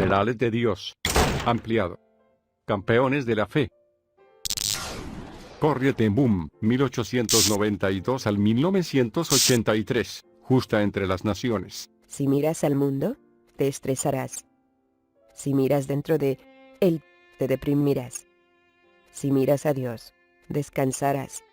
Generales de Dios. Ampliado. Campeones de la fe. Corrie ten Boom, 1892 al 1983, justa entre las naciones. Si miras al mundo, te estresarás. Si miras dentro de él, te deprimirás. Si miras a Dios, descansarás.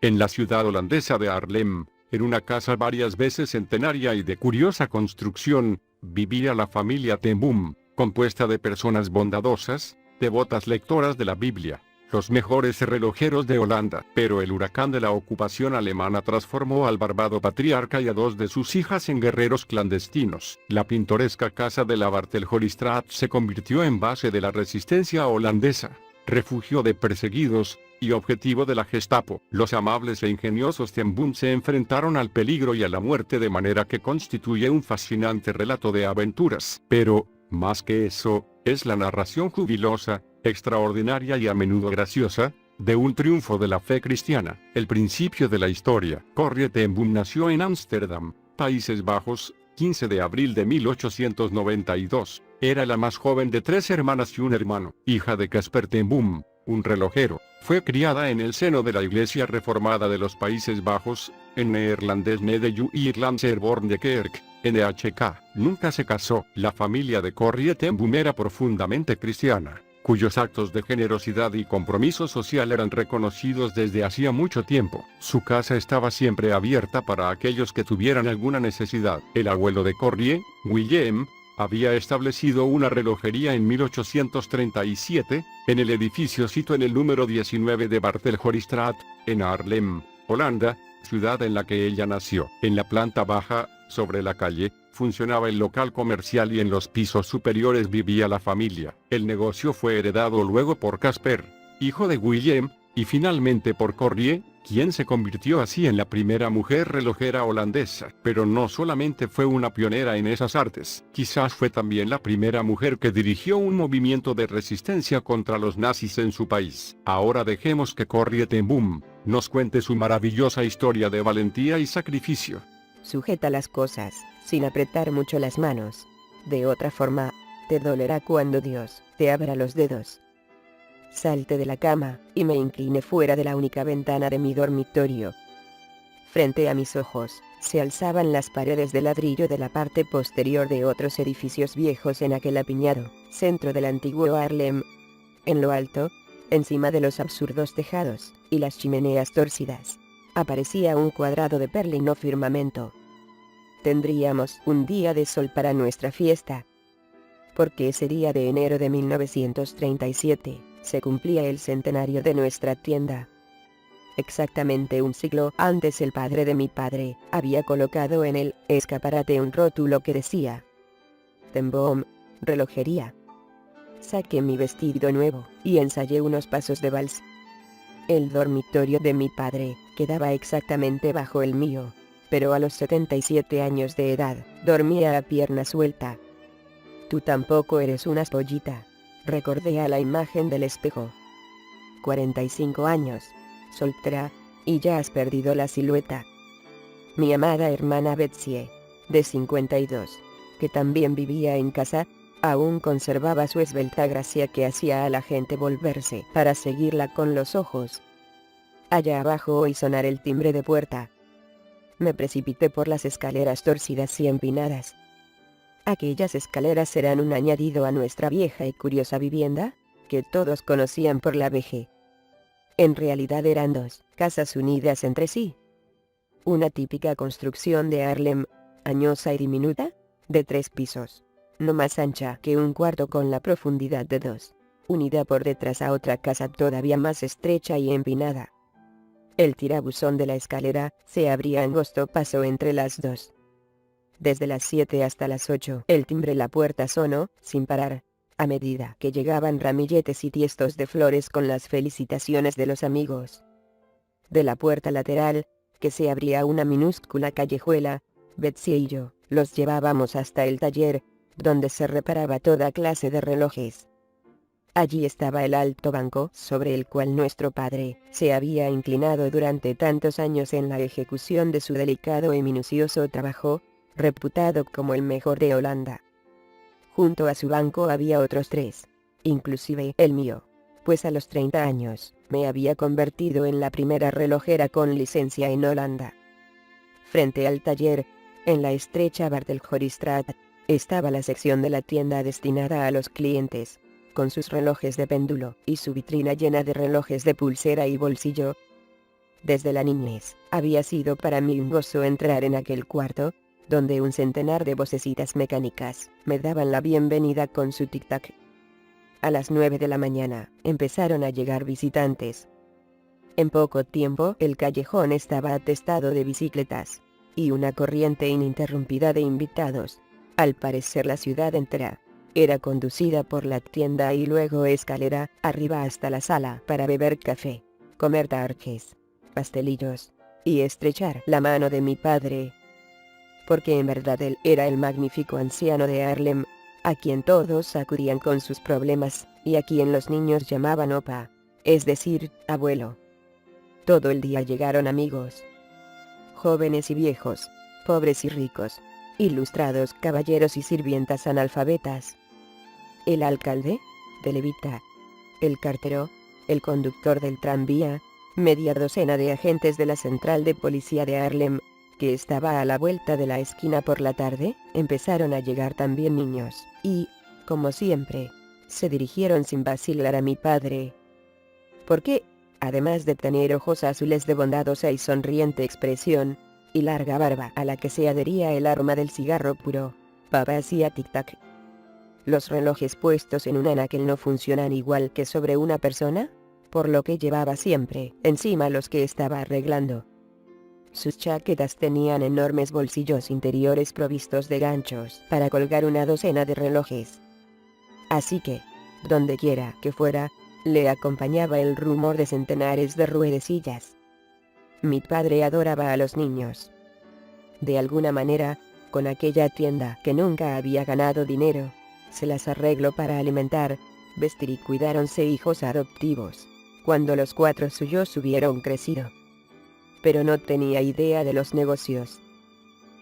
En la ciudad holandesa de Haarlem, en una casa varias veces centenaria y de curiosa construcción, vivía la familia ten Boom, compuesta de personas bondadosas, devotas lectoras de la Biblia, los mejores relojeros de Holanda. Pero el huracán de la ocupación alemana transformó al barbado patriarca y a dos de sus hijas en guerreros clandestinos. La pintoresca casa de la Barthelhorstraat se convirtió en base de la resistencia holandesa, refugio de perseguidos, y objetivo de la Gestapo. Los amables e ingeniosos ten Boom se enfrentaron al peligro y a la muerte de manera que constituye un fascinante relato de aventuras. Pero, más que eso, es la narración jubilosa, extraordinaria y a menudo graciosa, de un triunfo de la fe cristiana. El principio de la historia. Corrie ten Boom nació en Ámsterdam, Países Bajos, 15 de abril de 1892. Era la más joven de 3 hermanas y un hermano. Hija de Casper ten Boom, un relojero. Fue criada en el seno de la Iglesia Reformada de los Países Bajos, en neerlandés Nederlands Ierlandse Kerk, NHK. Nunca se casó. La familia de Corrie ten Boom era profundamente cristiana, cuyos actos de generosidad y compromiso social eran reconocidos desde hacía mucho tiempo. Su casa estaba siempre abierta para aquellos que tuvieran alguna necesidad. El abuelo de Corrie, Willem, había establecido una relojería en 1837, en el edificio situado en el número 19 de Barthelhorstraat, en Haarlem, Holanda, ciudad en la que ella nació. En la planta baja, sobre la calle, funcionaba el local comercial y en los pisos superiores vivía la familia. El negocio fue heredado luego por Casper, hijo de Willem, y finalmente por Corrie, quien se convirtió así en la primera mujer relojera holandesa. Pero no solamente fue una pionera en esas artes, quizás fue también la primera mujer que dirigió un movimiento de resistencia contra los nazis en su país. Ahora dejemos que Corrie ten Boom nos cuente su maravillosa historia de valentía y sacrificio. Sujeta las cosas, sin apretar mucho las manos. De otra forma, te dolerá cuando Dios te abra los dedos. Salte de la cama, y me incliné fuera de la única ventana de mi dormitorio. Frente a mis ojos, se alzaban las paredes de ladrillo de la parte posterior de otros edificios viejos en aquel apiñado centro del antiguo Haarlem. En lo alto, encima de los absurdos tejados, y las chimeneas tórcidas, aparecía un cuadrado de perlino firmamento. Tendríamos un día de sol para nuestra fiesta, porque ese día de enero de 1937, se cumplía el centenario de nuestra tienda. Exactamente un siglo antes el padre de mi padre había colocado en el escaparate un rótulo que decía: ten Boom, relojería. Saqué mi vestido nuevo, y ensayé unos pasos de vals. El dormitorio de mi padre quedaba exactamente bajo el mío, pero a los 77 años de edad, dormía a pierna suelta. Tú tampoco eres una pollita, recordé a la imagen del espejo. 45 años, soltera, y ya has perdido la silueta. Mi amada hermana Betsy, de 52, que también vivía en casa, aún conservaba su esbelta gracia que hacía a la gente volverse para seguirla con los ojos. Allá abajo oí sonar el timbre de puerta. Me precipité por las escaleras torcidas y empinadas. Aquellas escaleras eran un añadido a nuestra vieja y curiosa vivienda, que todos conocían por la VG. En realidad eran dos casas unidas entre sí. Una típica construcción de Haarlem, añosa y diminuta, de 3 pisos, no más ancha que un cuarto con la profundidad de 2, unida por detrás a otra casa todavía más estrecha y empinada. El tirabuzón de la escalera se abría angosto paso entre las dos. Desde las 7 hasta las 8 el timbre de la puerta sonó, sin parar, a medida que llegaban ramilletes y tiestos de flores con las felicitaciones de los amigos. De la puerta lateral, que se abría una minúscula callejuela, Betsy y yo los llevábamos hasta el taller, donde se reparaba toda clase de relojes. Allí estaba el alto banco sobre el cual nuestro padre se había inclinado durante tantos años en la ejecución de su delicado y minucioso trabajo, reputado como el mejor de Holanda. Junto a su banco había otros 3, inclusive el mío, pues a los 30 años, me había convertido en la primera relojera con licencia en Holanda. Frente al taller, en la estrecha Bartelhorstraat, estaba la sección de la tienda destinada a los clientes, con sus relojes de péndulo y su vitrina llena de relojes de pulsera y bolsillo. Desde la niñez, había sido para mí un gozo entrar en aquel cuarto, donde un centenar de vocecitas mecánicas me daban la bienvenida con su tic-tac. A las 9 de la mañana, empezaron a llegar visitantes. En poco tiempo, el callejón estaba atestado de bicicletas, y una corriente ininterrumpida de invitados. Al parecer la ciudad entera era conducida por la tienda y luego escalera arriba hasta la sala para beber café, comer tarjes, pastelillos, y estrechar la mano de mi padre. Porque en verdad él era el magnífico anciano de Haarlem, a quien todos acudían con sus problemas, y a quien los niños llamaban opa, es decir, abuelo. Todo el día llegaron amigos, jóvenes y viejos, pobres y ricos, ilustrados caballeros y sirvientas analfabetas. El alcalde de Levita, el cartero, el conductor del tranvía, media docena de agentes de la central de policía de Haarlem, que estaba a la vuelta de la esquina por la tarde, empezaron a llegar también niños, y, como siempre, se dirigieron sin vacilar a mi padre. Porque, además de tener ojos azules de bondadosa y sonriente expresión, y larga barba a la que se adhería el aroma del cigarro puro, papá hacía tic-tac. Los relojes puestos en un anaquel no funcionan igual que sobre una persona, por lo que llevaba siempre encima los que estaba arreglando. Sus chaquetas tenían enormes bolsillos interiores provistos de ganchos para colgar una docena de relojes. Así que, donde quiera que fuera, le acompañaba el rumor de centenares de ruedecillas. Mi padre adoraba a los niños. De alguna manera, con aquella tienda que nunca había ganado dinero, se las arregló para alimentar, vestir y cuidáronse hijos adoptivos, cuando los 4 suyos hubieron crecido. Pero no tenía idea de los negocios.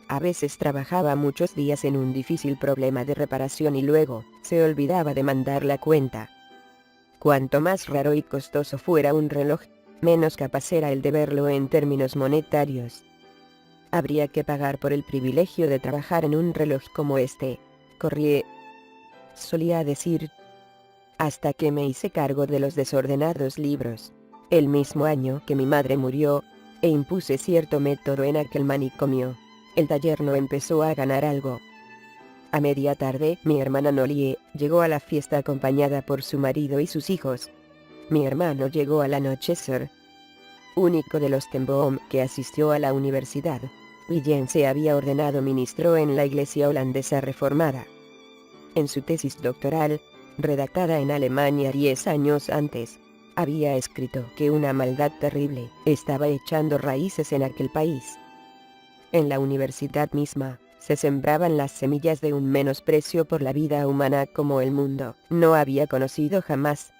A veces trabajaba muchos días en un difícil problema de reparación y luego se olvidaba de mandar la cuenta. Cuanto más raro y costoso fuera un reloj, menos capaz era el de verlo en términos monetarios. Habría que pagar por el privilegio de trabajar en un reloj como este, Corrie, solía decir, hasta que me hice cargo de los desordenados libros, el mismo año que mi madre murió, e impuse cierto método en aquel manicomio. El taller no empezó a ganar algo. A media tarde, mi hermana Nolie llegó a la fiesta acompañada por su marido y sus hijos. Mi hermano llegó al anochecer. Único de los Ten Boom que asistió a la universidad, Willem se había ordenado ministro en la iglesia holandesa reformada. En su tesis doctoral, redactada en Alemania 10 años antes, había escrito que una maldad terrible estaba echando raíces en aquel país. En la universidad misma, se sembraban las semillas de un menosprecio por la vida humana como el mundo no había conocido jamás.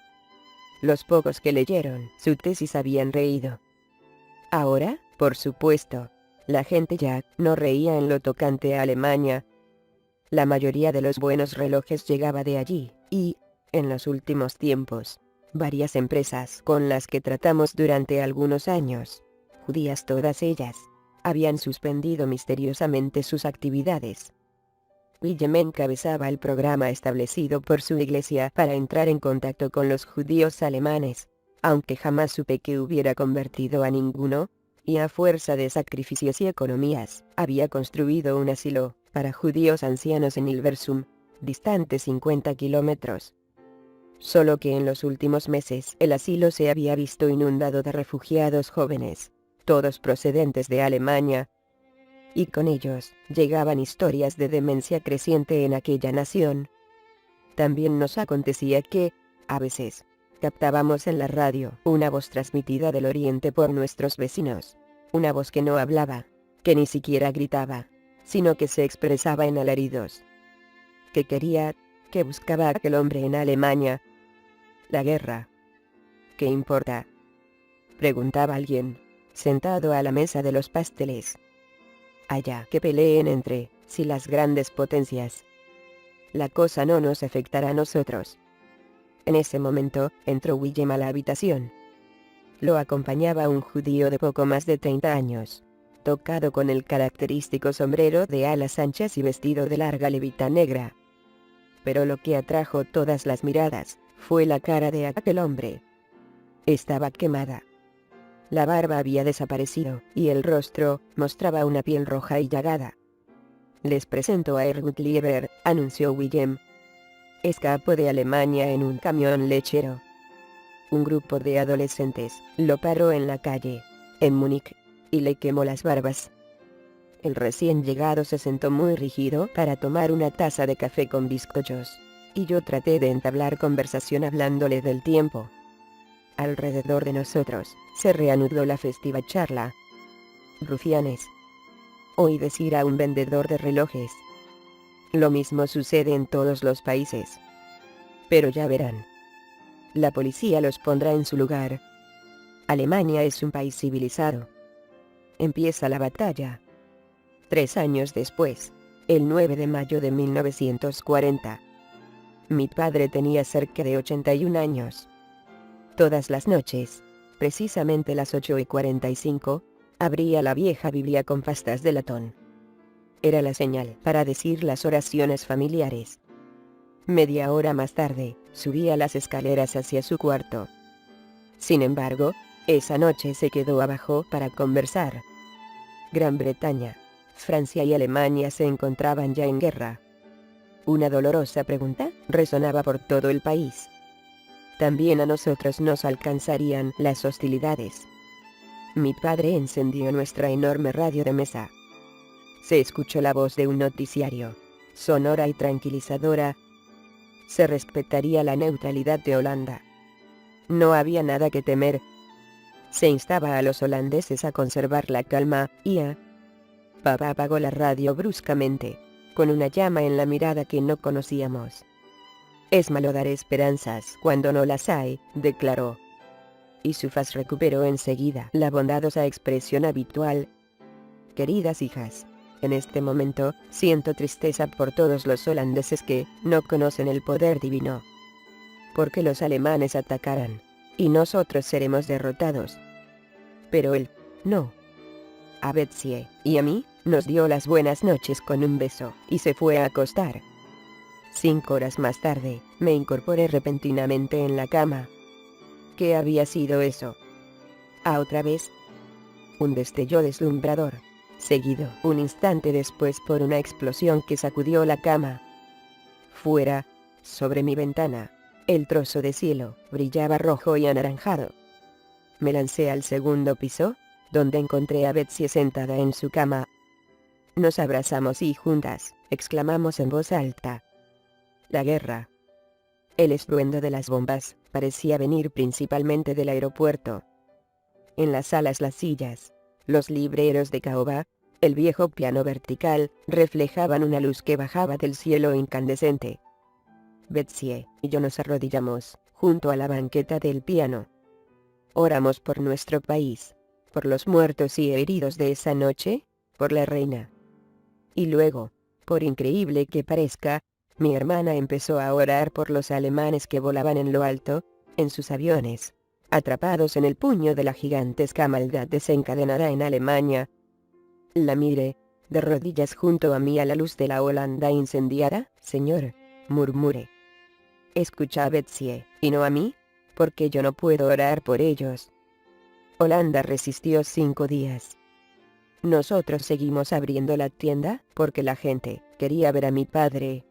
Los pocos que leyeron su tesis habían reído. Ahora, por supuesto, la gente ya no reía en lo tocante a Alemania. La mayoría de los buenos relojes llegaba de allí, y, en los últimos tiempos, varias empresas con las que tratamos durante algunos años, judías todas ellas, habían suspendido misteriosamente sus actividades. Willem encabezaba el programa establecido por su iglesia para entrar en contacto con los judíos alemanes, aunque jamás supe que hubiera convertido a ninguno, y a fuerza de sacrificios y economías, había construido un asilo para judíos ancianos en Hilversum, distante 50 kilómetros. Solo que en los últimos meses el asilo se había visto inundado de refugiados jóvenes, todos procedentes de Alemania, y con ellos llegaban historias de demencia creciente en aquella nación. También nos acontecía que, a veces, captábamos en la radio una voz transmitida del oriente por nuestros vecinos, una voz que no hablaba, que ni siquiera gritaba, sino que se expresaba en alaridos. ¿Qué quería, que buscaba aquel hombre en Alemania? La guerra. ¿Qué importa?, preguntaba alguien, sentado a la mesa de los pasteles. Allá que peleen entre sí las grandes potencias. La cosa no nos afectará a nosotros. En ese momento, entró Willem a la habitación. Lo acompañaba un judío de poco más de 30 años, tocado con el característico sombrero de alas anchas y vestido de larga levita negra. Pero lo que atrajo todas las miradas, fue la cara de aquel hombre. Estaba quemada. La barba había desaparecido, y el rostro, mostraba una piel roja y llagada. Les presento a Ergut Lieber, anunció Willem. Escapó de Alemania en un camión lechero. Un grupo de adolescentes lo paró en la calle, en Múnich, y le quemó las barbas. El recién llegado se sentó muy rígido para tomar una taza de café con bizcochos, y yo traté de entablar conversación hablándole del tiempo. Alrededor de nosotros, se reanudó la festiva charla. Rufianes. Oí decir a un vendedor de relojes. Lo mismo sucede en todos los países. Pero ya verán. La policía los pondrá en su lugar. Alemania es un país civilizado. Empieza la batalla. 3 años después, el 9 de mayo de 1940. Mi padre tenía cerca de 81 años. Todas las noches, precisamente las 8:45, abría la vieja Biblia con pastas de latón. Era la señal para decir las oraciones familiares. Media hora más tarde, subía las escaleras hacia su cuarto. Sin embargo, esa noche se quedó abajo para conversar. Gran Bretaña, Francia y Alemania se encontraban ya en guerra. Una dolorosa pregunta resonaba por todo el país. También a nosotros nos alcanzarían las hostilidades. Mi padre encendió nuestra enorme radio de mesa. Se escuchó la voz de un noticiario, sonora y tranquilizadora. Se respetaría la neutralidad de Holanda. No había nada que temer. Se instaba a los holandeses a conservar la calma, y a... Papá apagó la radio bruscamente, con una llama en la mirada que no conocíamos. Es malo dar esperanzas cuando no las hay, declaró. Y su faz recuperó enseguida la bondadosa expresión habitual. Queridas hijas, en este momento, siento tristeza por todos los holandeses que no conocen el poder divino. Porque los alemanes atacarán, y nosotros seremos derrotados. Pero él, no. A Betsy, y a mí, nos dio las buenas noches con un beso, y se fue a acostar. 5 horas más tarde, me incorporé repentinamente en la cama. ¿Qué había sido eso? ¿A otra vez? Un destello deslumbrador, seguido un instante después por una explosión que sacudió la cama. Fuera, sobre mi ventana, el trozo de cielo brillaba rojo y anaranjado. Me lancé al segundo piso, donde encontré a Betsy sentada en su cama. Nos abrazamos y juntas, exclamamos en voz alta. La guerra. El estruendo de las bombas parecía venir principalmente del aeropuerto. En las salas las sillas, los libreros de caoba, el viejo piano vertical, reflejaban una luz que bajaba del cielo incandescente. Betsy y yo nos arrodillamos, junto a la banqueta del piano. Oramos por nuestro país, por los muertos y heridos de esa noche, por la reina. Y luego, por increíble que parezca, mi hermana empezó a orar por los alemanes que volaban en lo alto, en sus aviones, atrapados en el puño de la gigantesca maldad desencadenada en Alemania. La miré, de rodillas junto a mí a la luz de la Holanda incendiada. Señor, murmuré. Escucha a Betsy, y no a mí, porque yo no puedo orar por ellos. Holanda resistió 5 días. Nosotros seguimos abriendo la tienda, porque la gente quería ver a mi padre.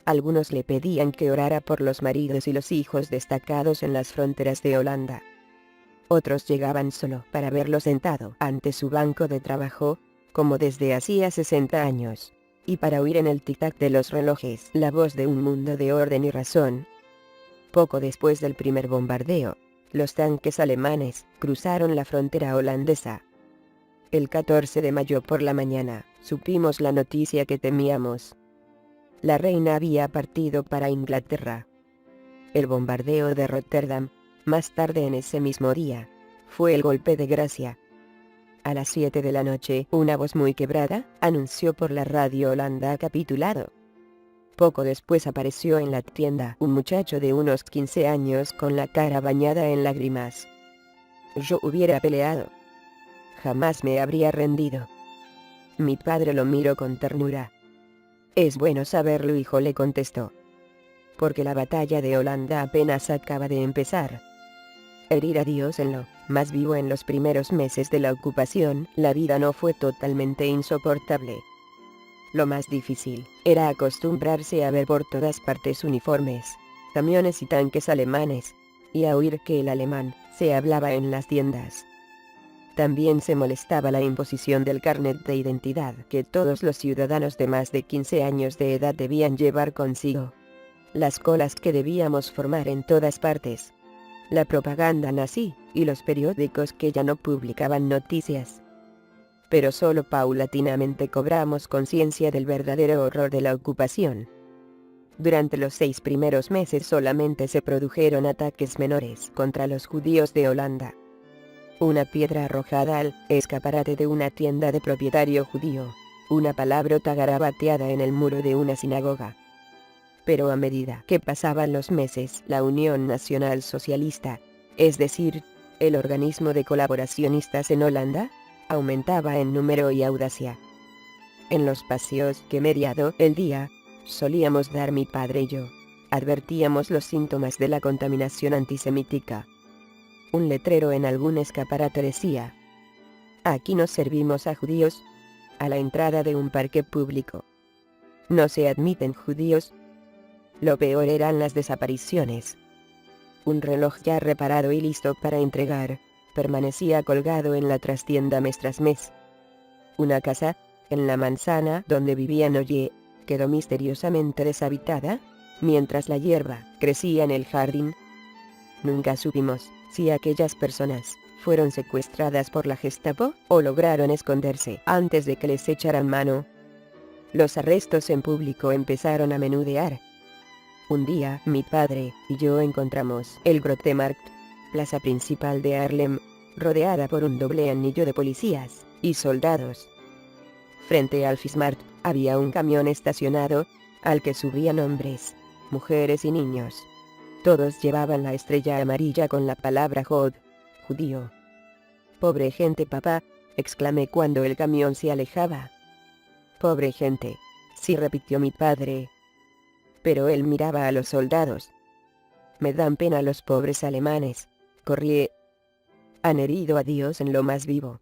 Algunos le pedían que orara por los maridos y los hijos destacados en las fronteras de Holanda. Otros llegaban solo para verlo sentado ante su banco de trabajo, como desde hacía 60 años, y para oír en el tic-tac de los relojes la voz de un mundo de orden y razón. Poco después del primer bombardeo, los tanques alemanes cruzaron la frontera holandesa. El 14 de mayo por la mañana, supimos la noticia que temíamos. La reina había partido para Inglaterra. El bombardeo de Rotterdam, más tarde en ese mismo día, fue el golpe de gracia. A las 7 de la noche, una voz muy quebrada anunció por la radio: Holanda ha capitulado. Poco después apareció en la tienda un muchacho de unos 15 años con la cara bañada en lágrimas. Yo hubiera peleado. Jamás me habría rendido. Mi padre lo miró con ternura. «Es bueno saberlo, hijo», le contestó. «Porque la batalla de Holanda apenas acaba de empezar». Herir a Dios en lo más vivo en los primeros meses de la ocupación, la vida no fue totalmente insoportable. Lo más difícil era acostumbrarse a ver por todas partes uniformes, camiones y tanques alemanes, y a oír que el alemán se hablaba en las tiendas. También se molestaba la imposición del carnet de identidad que todos los ciudadanos de más de 15 años de edad debían llevar consigo. Las colas que debíamos formar en todas partes. La propaganda nazi, y los periódicos que ya no publicaban noticias. Pero solo paulatinamente cobramos conciencia del verdadero horror de la ocupación. Durante los 6 primeros meses solamente se produjeron ataques menores contra los judíos de Holanda. Una piedra arrojada al escaparate de una tienda de propietario judío. Una palabrota garabateada en el muro de una sinagoga. Pero a medida que pasaban los meses, la Unión Nacional Socialista, es decir, el organismo de colaboracionistas en Holanda, aumentaba en número y audacia. En los paseos que mediado el día, solíamos dar mi padre y yo. Advertíamos los síntomas de la contaminación antisemítica. Un letrero en algún escaparate decía: «Aquí no servimos a judíos». A la entrada de un parque público: «No se admiten judíos». Lo peor eran las desapariciones. Un reloj ya reparado y listo para entregar, permanecía colgado en la trastienda mes tras mes. Una casa, en la manzana donde vivía Noye, quedó misteriosamente deshabitada, mientras la hierba crecía en el jardín. Nunca supimos si aquellas personas fueron secuestradas por la Gestapo o lograron esconderse antes de que les echaran mano. Los arrestos en público empezaron a menudear. Un día, mi padre y yo encontramos el Grote Markt, plaza principal de Haarlem, rodeada por un doble anillo de policías y soldados. Frente al Fismarkt, había un camión estacionado, al que subían hombres, mujeres y niños. Todos llevaban la estrella amarilla con la palabra Jod, judío. «Pobre gente, papá», exclamé cuando el camión se alejaba. «Pobre gente», sí, repitió mi padre. Pero él miraba a los soldados. «Me dan pena los pobres alemanes», corrí. «Han herido a Dios en lo más vivo».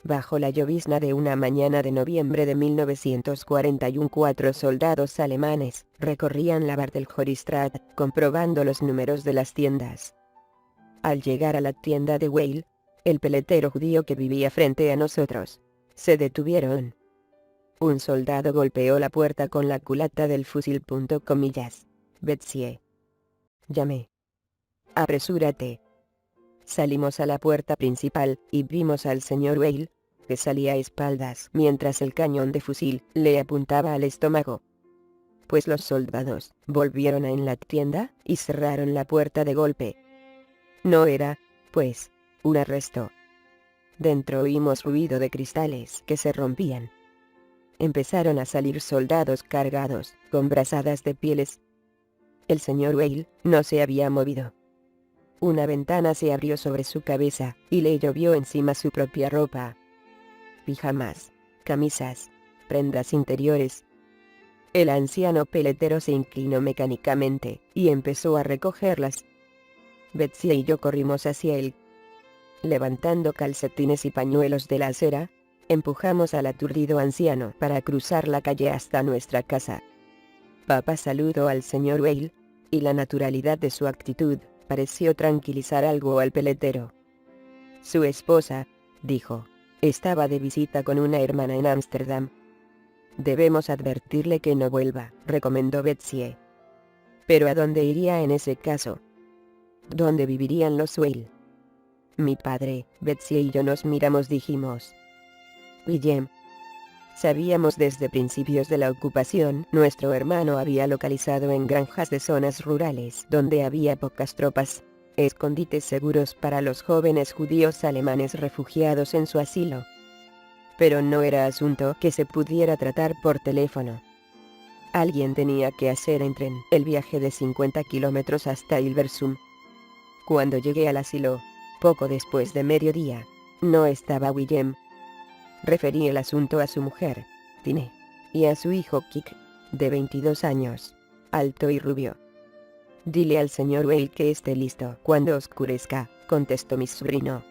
Bajo la llovizna de una mañana de noviembre de 1941, 4 soldados alemanes recorrían la Bartelhorstraat, comprobando los números de las tiendas. Al llegar a la tienda de Weil, el peletero judío que vivía frente a nosotros, se detuvieron. Un soldado golpeó la puerta con la culata del fusil. «Betsie», llamé. «Apresúrate». Salimos a la puerta principal, y vimos al señor Weil, que salía a espaldas mientras el cañón de fusil le apuntaba al estómago. Pues los soldados volvieron a en la tienda, y cerraron la puerta de golpe. No era, pues, un arresto. Dentro oímos ruido de cristales que se rompían. Empezaron a salir soldados cargados con brazadas de pieles. El señor Weil no se había movido. Una ventana se abrió sobre su cabeza, y le llovió encima su propia ropa. Pijamas, camisas, prendas interiores. El anciano peletero se inclinó mecánicamente, y empezó a recogerlas. Betsy y yo corrimos hacia él. Levantando calcetines y pañuelos de la acera, empujamos al aturdido anciano para cruzar la calle hasta nuestra casa. Papá saludó al señor Weil, y la naturalidad de su actitud pareció tranquilizar algo al peletero. Su esposa, dijo, estaba de visita con una hermana en Ámsterdam. Debemos advertirle que no vuelva, recomendó Betsy. ¿Pero a dónde iría en ese caso? ¿Dónde vivirían los Weil? Mi padre, Betsy y yo nos miramos, dijimos. Guillem. Sabíamos desde principios de la ocupación, nuestro hermano había localizado en granjas de zonas rurales donde había pocas tropas, escondites seguros para los jóvenes judíos alemanes refugiados en su asilo. Pero no era asunto que se pudiera tratar por teléfono. Alguien tenía que hacer en tren el viaje de 50 kilómetros hasta Hilversum. Cuando llegué al asilo, poco después de mediodía, no estaba Willem. Referí el asunto a su mujer, Tine, y a su hijo Kik, de 22 años, alto y rubio. «Dile al señor Weil que esté listo cuando oscurezca», contestó mi sobrino.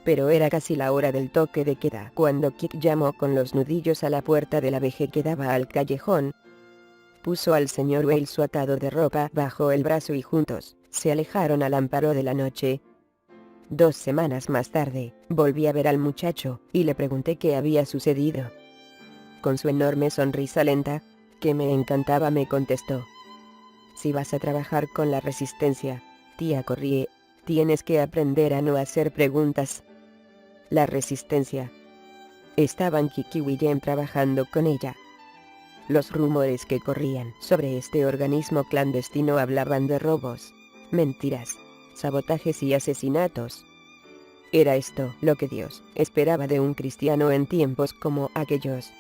Pero era casi la hora del toque de queda cuando Kik llamó con los nudillos a la puerta de la veje que daba al callejón. Puso al señor Weil su atado de ropa bajo el brazo y juntos se alejaron al amparo de la noche. 2 semanas más tarde, volví a ver al muchacho, y le pregunté qué había sucedido. Con su enorme sonrisa lenta, que me encantaba, me contestó: «Si vas a trabajar con la resistencia, tía Corrie, tienes que aprender a no hacer preguntas». La resistencia. Estaban Kik y Willem trabajando con ella. Los rumores que corrían sobre este organismo clandestino hablaban de robos, mentiras, sabotajes y asesinatos. Era esto lo que Dios esperaba de un cristiano en tiempos como aquellos.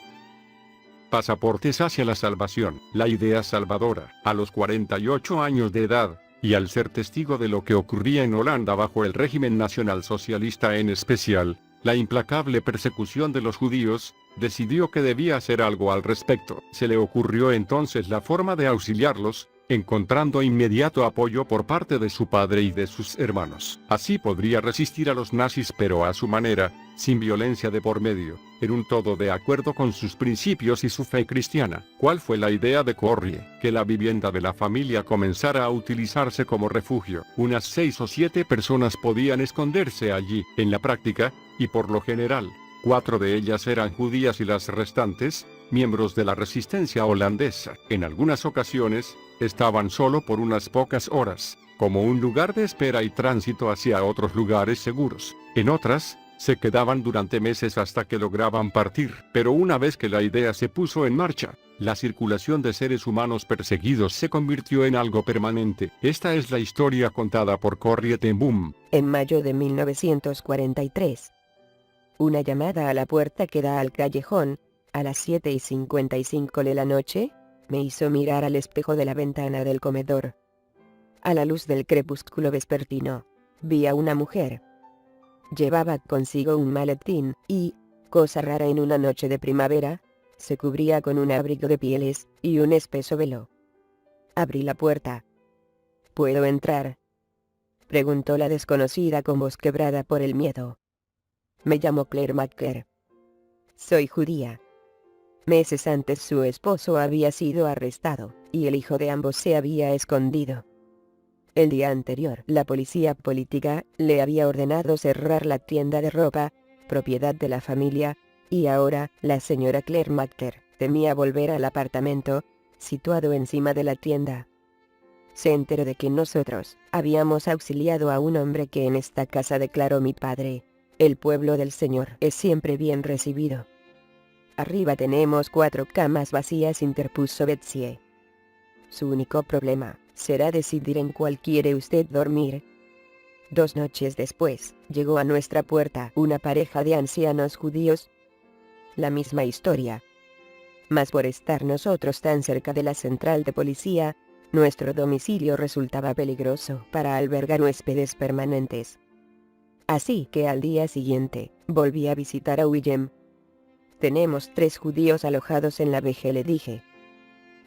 Pasaportes hacia la salvación, la idea salvadora. A los 48 años de edad, y al ser testigo de lo que ocurría en Holanda bajo el régimen nacionalsocialista, en especial, la implacable persecución de los judíos, decidió que debía hacer algo al respecto. Se le ocurrió entonces la forma de auxiliarlos, encontrando inmediato apoyo por parte de su padre y de sus hermanos. Así podría resistir a los nazis, pero a su manera, sin violencia de por medio, en un todo de acuerdo con sus principios y su fe cristiana. ¿Cuál fue la idea de Corrie? Que la vivienda de la familia comenzara a utilizarse como refugio. Unas 6 o 7 personas podían esconderse allí. En la práctica, y por lo general, 4 de ellas eran judías y las restantes, miembros de la resistencia holandesa. En algunas ocasiones, estaban solo por unas pocas horas, como un lugar de espera y tránsito hacia otros lugares seguros. En otras, se quedaban durante meses hasta que lograban partir. Pero una vez que la idea se puso en marcha, la circulación de seres humanos perseguidos se convirtió en algo permanente. Esta es la historia contada por Corrie ten Boom. En mayo de 1943. Una llamada a la puerta que da al callejón, a las 7:55 de la noche, me hizo mirar al espejo de la ventana del comedor. A la luz del crepúsculo vespertino, vi a una mujer. Llevaba consigo un maletín y, cosa rara en una noche de primavera, se cubría con un abrigo de pieles y un espeso velo. Abrí la puerta. «¿Puedo entrar?», preguntó la desconocida con voz quebrada por el miedo. «Me llamo Claire Macker. Soy judía». Meses antes su esposo había sido arrestado, y el hijo de ambos se había escondido. El día anterior, la policía política le había ordenado cerrar la tienda de ropa, propiedad de la familia, y ahora, la señora Claire Macker temía volver al apartamento, situado encima de la tienda. Se enteró de que nosotros habíamos auxiliado a un hombre que en esta casa, declaró mi padre, el pueblo del Señor es siempre bien recibido. «Arriba tenemos 4 camas vacías», interpuso Betsy. «Su único problema será decidir en cuál quiere usted dormir». 2 noches después, llegó a nuestra puerta una pareja de ancianos judíos. La misma historia. Mas por estar nosotros tan cerca de la central de policía, nuestro domicilio resultaba peligroso para albergar huéspedes permanentes. Así que al día siguiente, volví a visitar a Willem. «Tenemos 3 judíos alojados en la veje», le dije.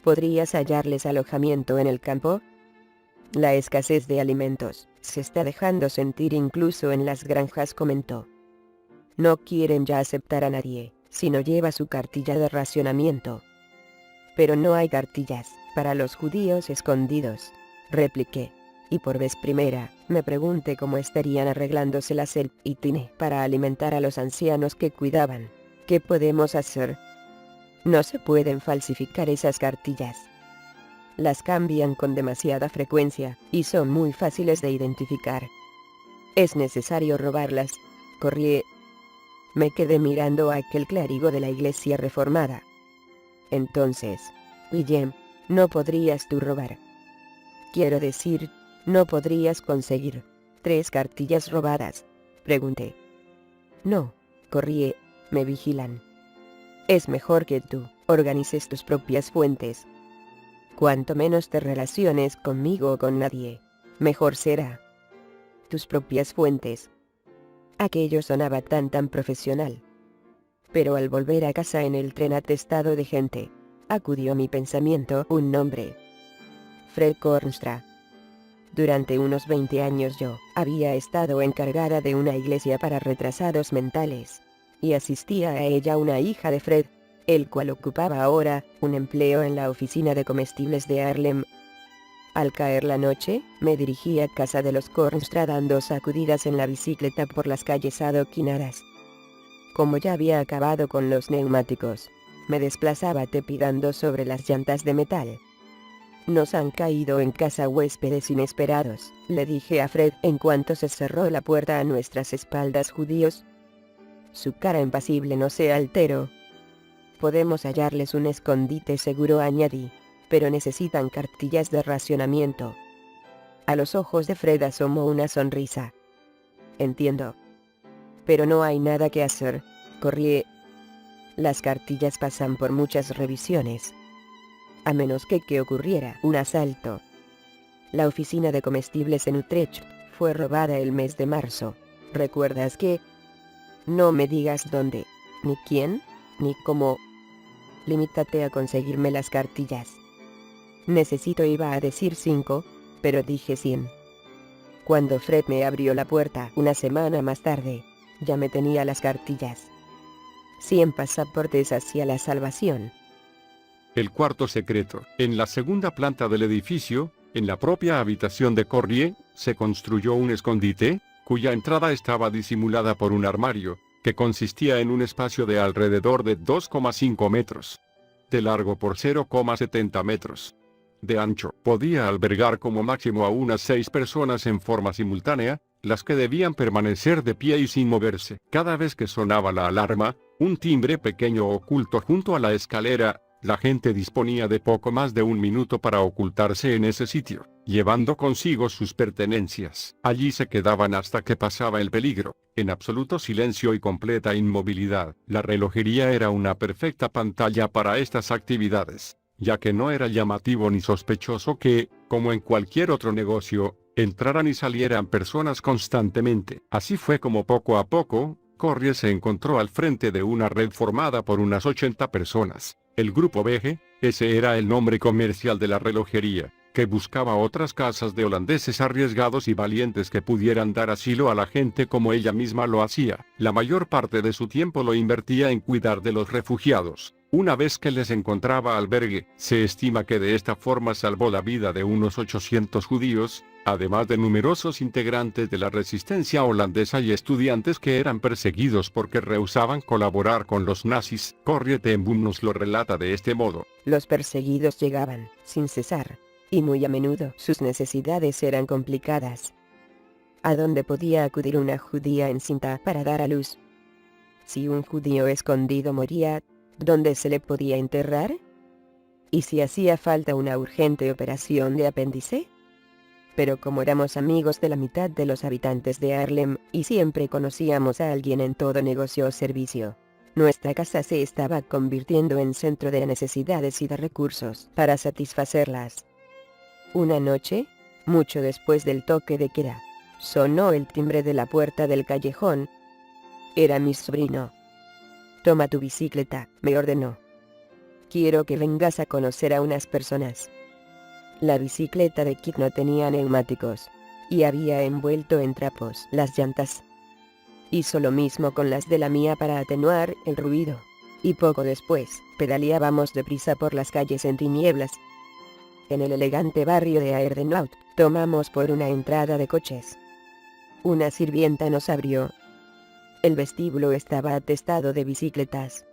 «¿Podrías hallarles alojamiento en el campo? La escasez de alimentos se está dejando sentir incluso en las granjas», comentó. «No quieren ya aceptar a nadie si no lleva su cartilla de racionamiento». «Pero no hay cartillas para los judíos escondidos», repliqué. Y por vez primera, me pregunté cómo estarían arreglándoselas él y Tine para alimentar a los ancianos que cuidaban. «¿Qué podemos hacer?». «No se pueden falsificar esas cartillas. Las cambian con demasiada frecuencia, y son muy fáciles de identificar. Es necesario robarlas». Corrie. Me quedé mirando a aquel clérigo de la iglesia reformada. «Entonces, Willem, ¿no podrías tú robar? Quiero decir, ¿no podrías conseguir 3 cartillas robadas?», pregunté. «No, Corrie, me vigilan». Es mejor que tú organices tus propias fuentes. Cuanto menos te relaciones conmigo o con nadie, mejor será. Tus propias fuentes. Aquello sonaba tan profesional. Pero al volver a casa en el tren atestado de gente, acudió a mi pensamiento un nombre. Fred Kornstra. Durante unos 20 años yo había estado encargada de una iglesia para retrasados mentales, y asistía a ella una hija de Fred, el cual ocupaba ahora un empleo en la oficina de comestibles de Harlem. Al caer la noche, me dirigí a casa de los Kornstra dando sacudidas en la bicicleta por las calles adoquinadas. Como ya había acabado con los neumáticos, me desplazaba trepidando sobre las llantas de metal. Nos han caído en casa huéspedes inesperados, le dije a Fred en cuanto se cerró la puerta a nuestras espaldas judíos. Su cara impasible no se alteró. Podemos hallarles un escondite seguro, añadí, pero necesitan cartillas de racionamiento. A los ojos de Fred asomó una sonrisa. Entiendo. Pero no hay nada que hacer, corrí. Las cartillas pasan por muchas revisiones. A menos que ocurriera un asalto. La oficina de comestibles en Utrecht fue robada el mes de marzo. ¿Recuerdas que? No me digas dónde, ni quién, ni cómo. Limítate a conseguirme las cartillas. Necesito, iba a decir 5, pero dije 100. Cuando Fred me abrió la puerta una semana más tarde, ya me tenía las cartillas. 100 pasaportes hacia la salvación. El cuarto secreto. En la segunda planta del edificio, en la propia habitación de Corrie, se construyó un escondite, cuya entrada estaba disimulada por un armario, que consistía en un espacio de alrededor de 2,5 metros. De largo por 0,70 metros. De ancho. Podía albergar como máximo a unas 6 personas en forma simultánea, las que debían permanecer de pie y sin moverse. Cada vez que sonaba la alarma, un timbre pequeño oculto junto a la escalera, la gente disponía de poco más de un minuto para ocultarse en ese sitio, llevando consigo sus pertenencias. Allí se quedaban hasta que pasaba el peligro, en absoluto silencio y completa inmovilidad. La relojería era una perfecta pantalla para estas actividades, ya que no era llamativo ni sospechoso que, como en cualquier otro negocio, entraran y salieran personas constantemente. Así fue como poco a poco, Corrie se encontró al frente de una red formada por unas 80 personas. El Grupo BG, ese era el nombre comercial de la relojería, que buscaba otras casas de holandeses arriesgados y valientes que pudieran dar asilo a la gente como ella misma lo hacía. La mayor parte de su tiempo lo invertía en cuidar de los refugiados. Una vez que les encontraba albergue, se estima que de esta forma salvó la vida de unos 800 judíos, además de numerosos integrantes de la resistencia holandesa y estudiantes que eran perseguidos porque rehusaban colaborar con los nazis. Corrie ten Boom nos lo relata de este modo. Los perseguidos llegaban, sin cesar, y muy a menudo sus necesidades eran complicadas. ¿A dónde podía acudir una judía encinta para dar a luz? Si un judío escondido moría, ¿dónde se le podía enterrar? ¿Y si hacía falta una urgente operación de apéndice? Pero como éramos amigos de la mitad de los habitantes de Harlem, y siempre conocíamos a alguien en todo negocio o servicio, nuestra casa se estaba convirtiendo en centro de necesidades y de recursos para satisfacerlas. Una noche, mucho después del toque de queda, sonó el timbre de la puerta del callejón. Era mi sobrino. «Toma tu bicicleta», me ordenó. «Quiero que vengas a conocer a unas personas». La bicicleta de Kit no tenía neumáticos, y había envuelto en trapos las llantas. Hizo lo mismo con las de la mía para atenuar el ruido, y poco después, pedaleábamos deprisa por las calles en tinieblas. En el elegante barrio de Aerdenhout, tomamos por una entrada de coches. Una sirvienta nos abrió. El vestíbulo estaba atestado de bicicletas.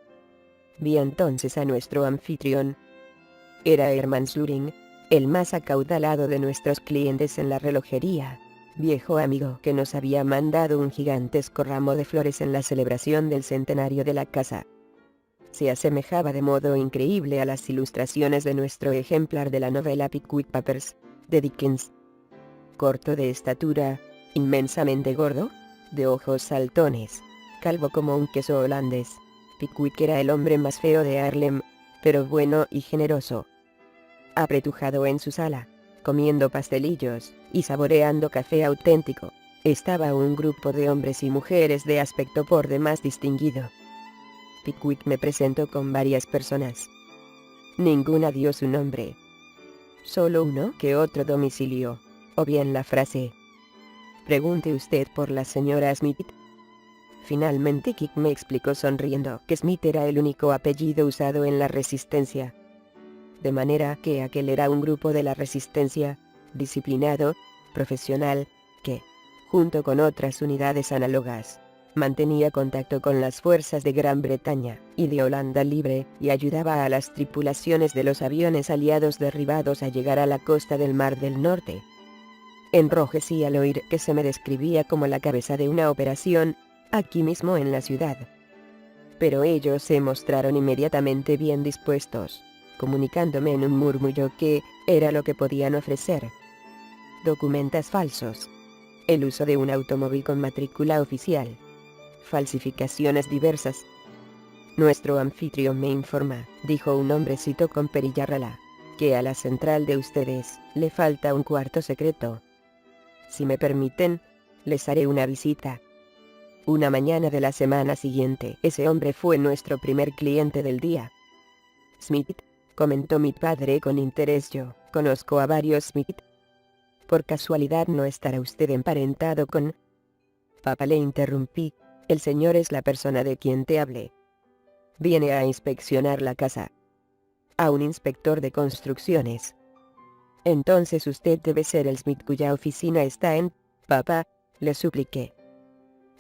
Vi entonces a nuestro anfitrión. Era Hermann Sluring, el más acaudalado de nuestros clientes en la relojería, viejo amigo que nos había mandado un gigantesco ramo de flores en la celebración del centenario de la casa. Se asemejaba de modo increíble a las ilustraciones de nuestro ejemplar de la novela Pickwick Papers, de Dickens. Corto de estatura, inmensamente gordo, de ojos saltones, calvo como un queso holandés, Pickwick era el hombre más feo de Harlem, pero bueno y generoso. Apretujado en su sala, comiendo pastelillos y saboreando café auténtico, estaba un grupo de hombres y mujeres de aspecto por demás distinguido. Pickwick me presentó con varias personas. Ninguna dio su nombre. Solo uno que otro domicilio, o bien la frase: «Pregunte usted por la señora Smith». Finalmente Kik me explicó sonriendo que Smith era el único apellido usado en la Resistencia. De manera que aquel era un grupo de la Resistencia, disciplinado, profesional, que, junto con otras unidades análogas, mantenía contacto con las fuerzas de Gran Bretaña y de Holanda Libre y ayudaba a las tripulaciones de los aviones aliados derribados a llegar a la costa del Mar del Norte. Enrojecí al oír que se me describía como la cabeza de una operación, aquí mismo en la ciudad. Pero ellos se mostraron inmediatamente bien dispuestos, comunicándome en un murmullo que era lo que podían ofrecer: documentos falsos, el uso de un automóvil con matrícula oficial, falsificaciones diversas. Nuestro anfitrión me informa, dijo un hombrecito con perilla rala, que a la central de ustedes le falta un cuarto secreto. Si me permiten, les haré una visita. Una mañana de la semana siguiente, ese hombre fue nuestro primer cliente del día. Smith, comentó mi padre con interés, yo conozco a varios Smith. ¿Por casualidad no estará usted emparentado con...? Papá, le interrumpí, el señor es la persona de quien te hablé. Viene a inspeccionar la casa. A un inspector de construcciones. Entonces usted debe ser el Smith cuya oficina está en... Papá, le supliqué.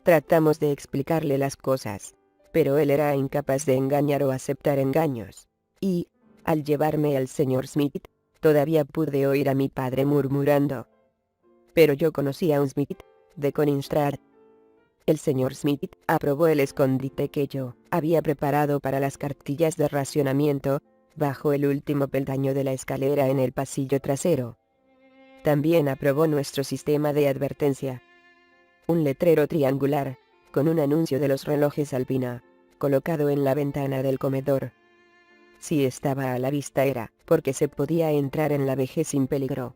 Tratamos de explicarle las cosas, pero él era incapaz de engañar o aceptar engaños. Y, al llevarme al señor Smith, todavía pude oír a mi padre murmurando: «Pero yo conocí a un Smith, de Coningstrad». El señor Smith aprobó el escondite que yo había preparado para las cartillas de racionamiento, bajo el último peldaño de la escalera en el pasillo trasero. También aprobó nuestro sistema de advertencia. Un letrero triangular, con un anuncio de los relojes Alpina, colocado en la ventana del comedor. Si estaba a la vista era porque se podía entrar en la vejez sin peligro.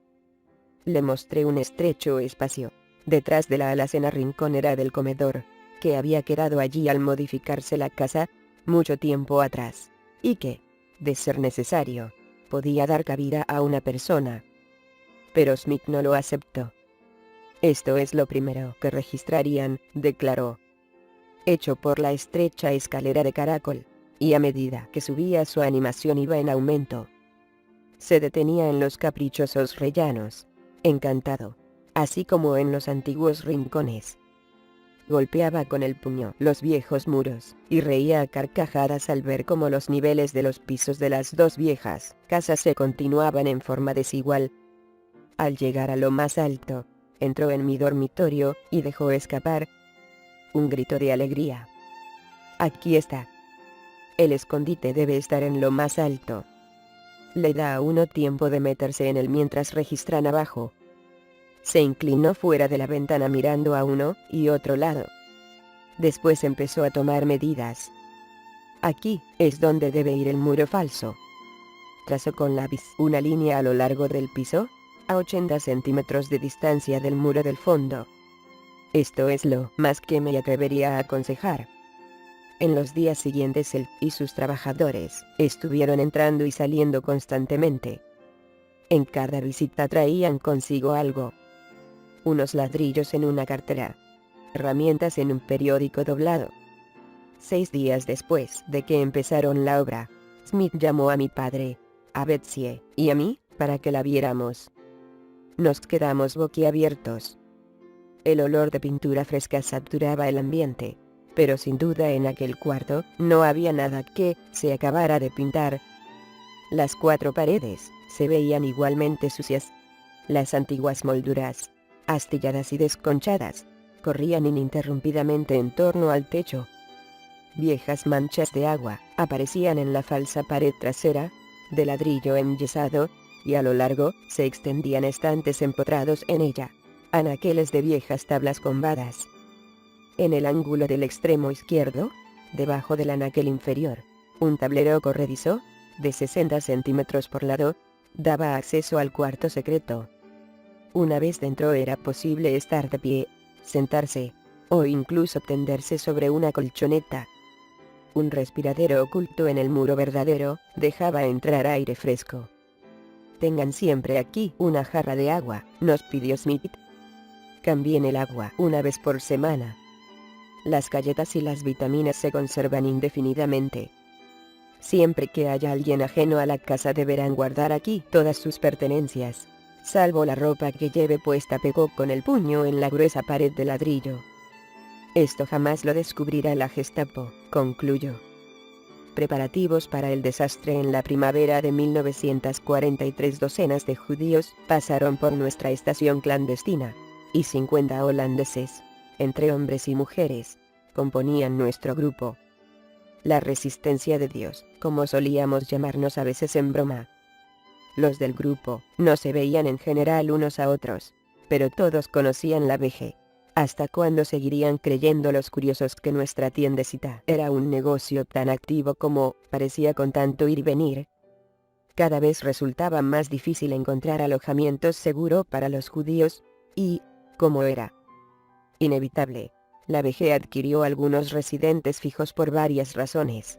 Le mostré un estrecho espacio, detrás de la alacena rinconera del comedor, que había quedado allí al modificarse la casa, mucho tiempo atrás, y que, de ser necesario, podía dar cabida a una persona. Pero Smith no lo aceptó. «Esto es lo primero que registrarían», declaró. Hecho por la estrecha escalera de caracol, y a medida que subía su animación iba en aumento. Se detenía en los caprichosos rellanos, encantado, así como en los antiguos rincones. Golpeaba con el puño los viejos muros, y reía a carcajadas al ver cómo los niveles de los pisos de las dos viejas casas se continuaban en forma desigual. Al llegar a lo más alto, entró en mi dormitorio y dejó escapar un grito de alegría. «Aquí está. El escondite debe estar en lo más alto». Le da a uno tiempo de meterse en él mientras registran abajo. Se inclinó fuera de la ventana mirando a uno y otro lado. Después empezó a tomar medidas. «Aquí es donde debe ir el muro falso». Trazó con lápiz una línea a lo largo del piso, a 80 centímetros de distancia del muro del fondo. Esto es lo más que me atrevería a aconsejar. En los días siguientes él y sus trabajadores estuvieron entrando y saliendo constantemente. En cada visita traían consigo algo. Unos ladrillos en una cartera. Herramientas en un periódico doblado. 6 días después de que empezaron la obra, Smith llamó a mi padre, a Betsy y a mí, para que la viéramos. Nos quedamos boquiabiertos. El olor de pintura fresca saturaba el ambiente, pero sin duda en aquel cuarto no había nada que se acabara de pintar. Las 4 paredes se veían igualmente sucias. Las antiguas molduras, astilladas y desconchadas, corrían ininterrumpidamente en torno al techo. Viejas manchas de agua aparecían en la falsa pared trasera, de ladrillo enyesado, y a lo largo se extendían estantes empotrados en ella, anaqueles de viejas tablas combadas. En el ángulo del extremo izquierdo, debajo del anaquel inferior, un tablero corredizo, de 60 centímetros por lado, daba acceso al cuarto secreto. Una vez dentro era posible estar de pie, sentarse, o incluso tenderse sobre una colchoneta. Un respiradero oculto en el muro verdadero, dejaba entrar aire fresco. «Tengan siempre aquí una jarra de agua», nos pidió Smith. «Cambien el agua una vez por semana. Las galletas y las vitaminas se conservan indefinidamente. Siempre que haya alguien ajeno a la casa deberán guardar aquí todas sus pertenencias, salvo la ropa que lleve puesta», pegó con el puño en la gruesa pared de ladrillo. «Esto jamás lo descubrirá la Gestapo», concluyó. Preparativos para el desastre. En la primavera de 1943 docenas de judíos pasaron por nuestra estación clandestina, y 50 holandeses, entre hombres y mujeres, componían nuestro grupo. La Resistencia de Dios, como solíamos llamarnos a veces en broma. Los del grupo no se veían en general unos a otros, pero todos conocían la VG. ¿Hasta cuándo seguirían creyendo los curiosos que nuestra tiendecita era un negocio tan activo como parecía con tanto ir y venir? Cada vez resultaba más difícil encontrar alojamiento seguro para los judíos, y, como era inevitable, la VG adquirió algunos residentes fijos por varias razones.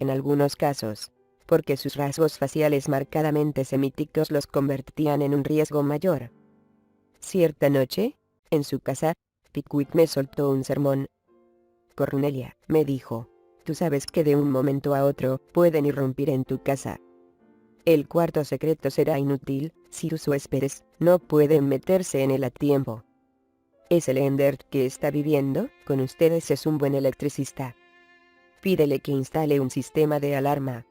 En algunos casos, porque sus rasgos faciales marcadamente semíticos los convertían en un riesgo mayor. Cierta noche, en su casa, Pickwick me soltó un sermón. «Cornelia», me dijo, «tú sabes que de un momento a otro pueden irrumpir en tu casa. El cuarto secreto será inútil si tus huéspedes no pueden meterse en él a tiempo. Ese Leendert que está viviendo con ustedes es un buen electricista. Pídele que instale un sistema de alarma».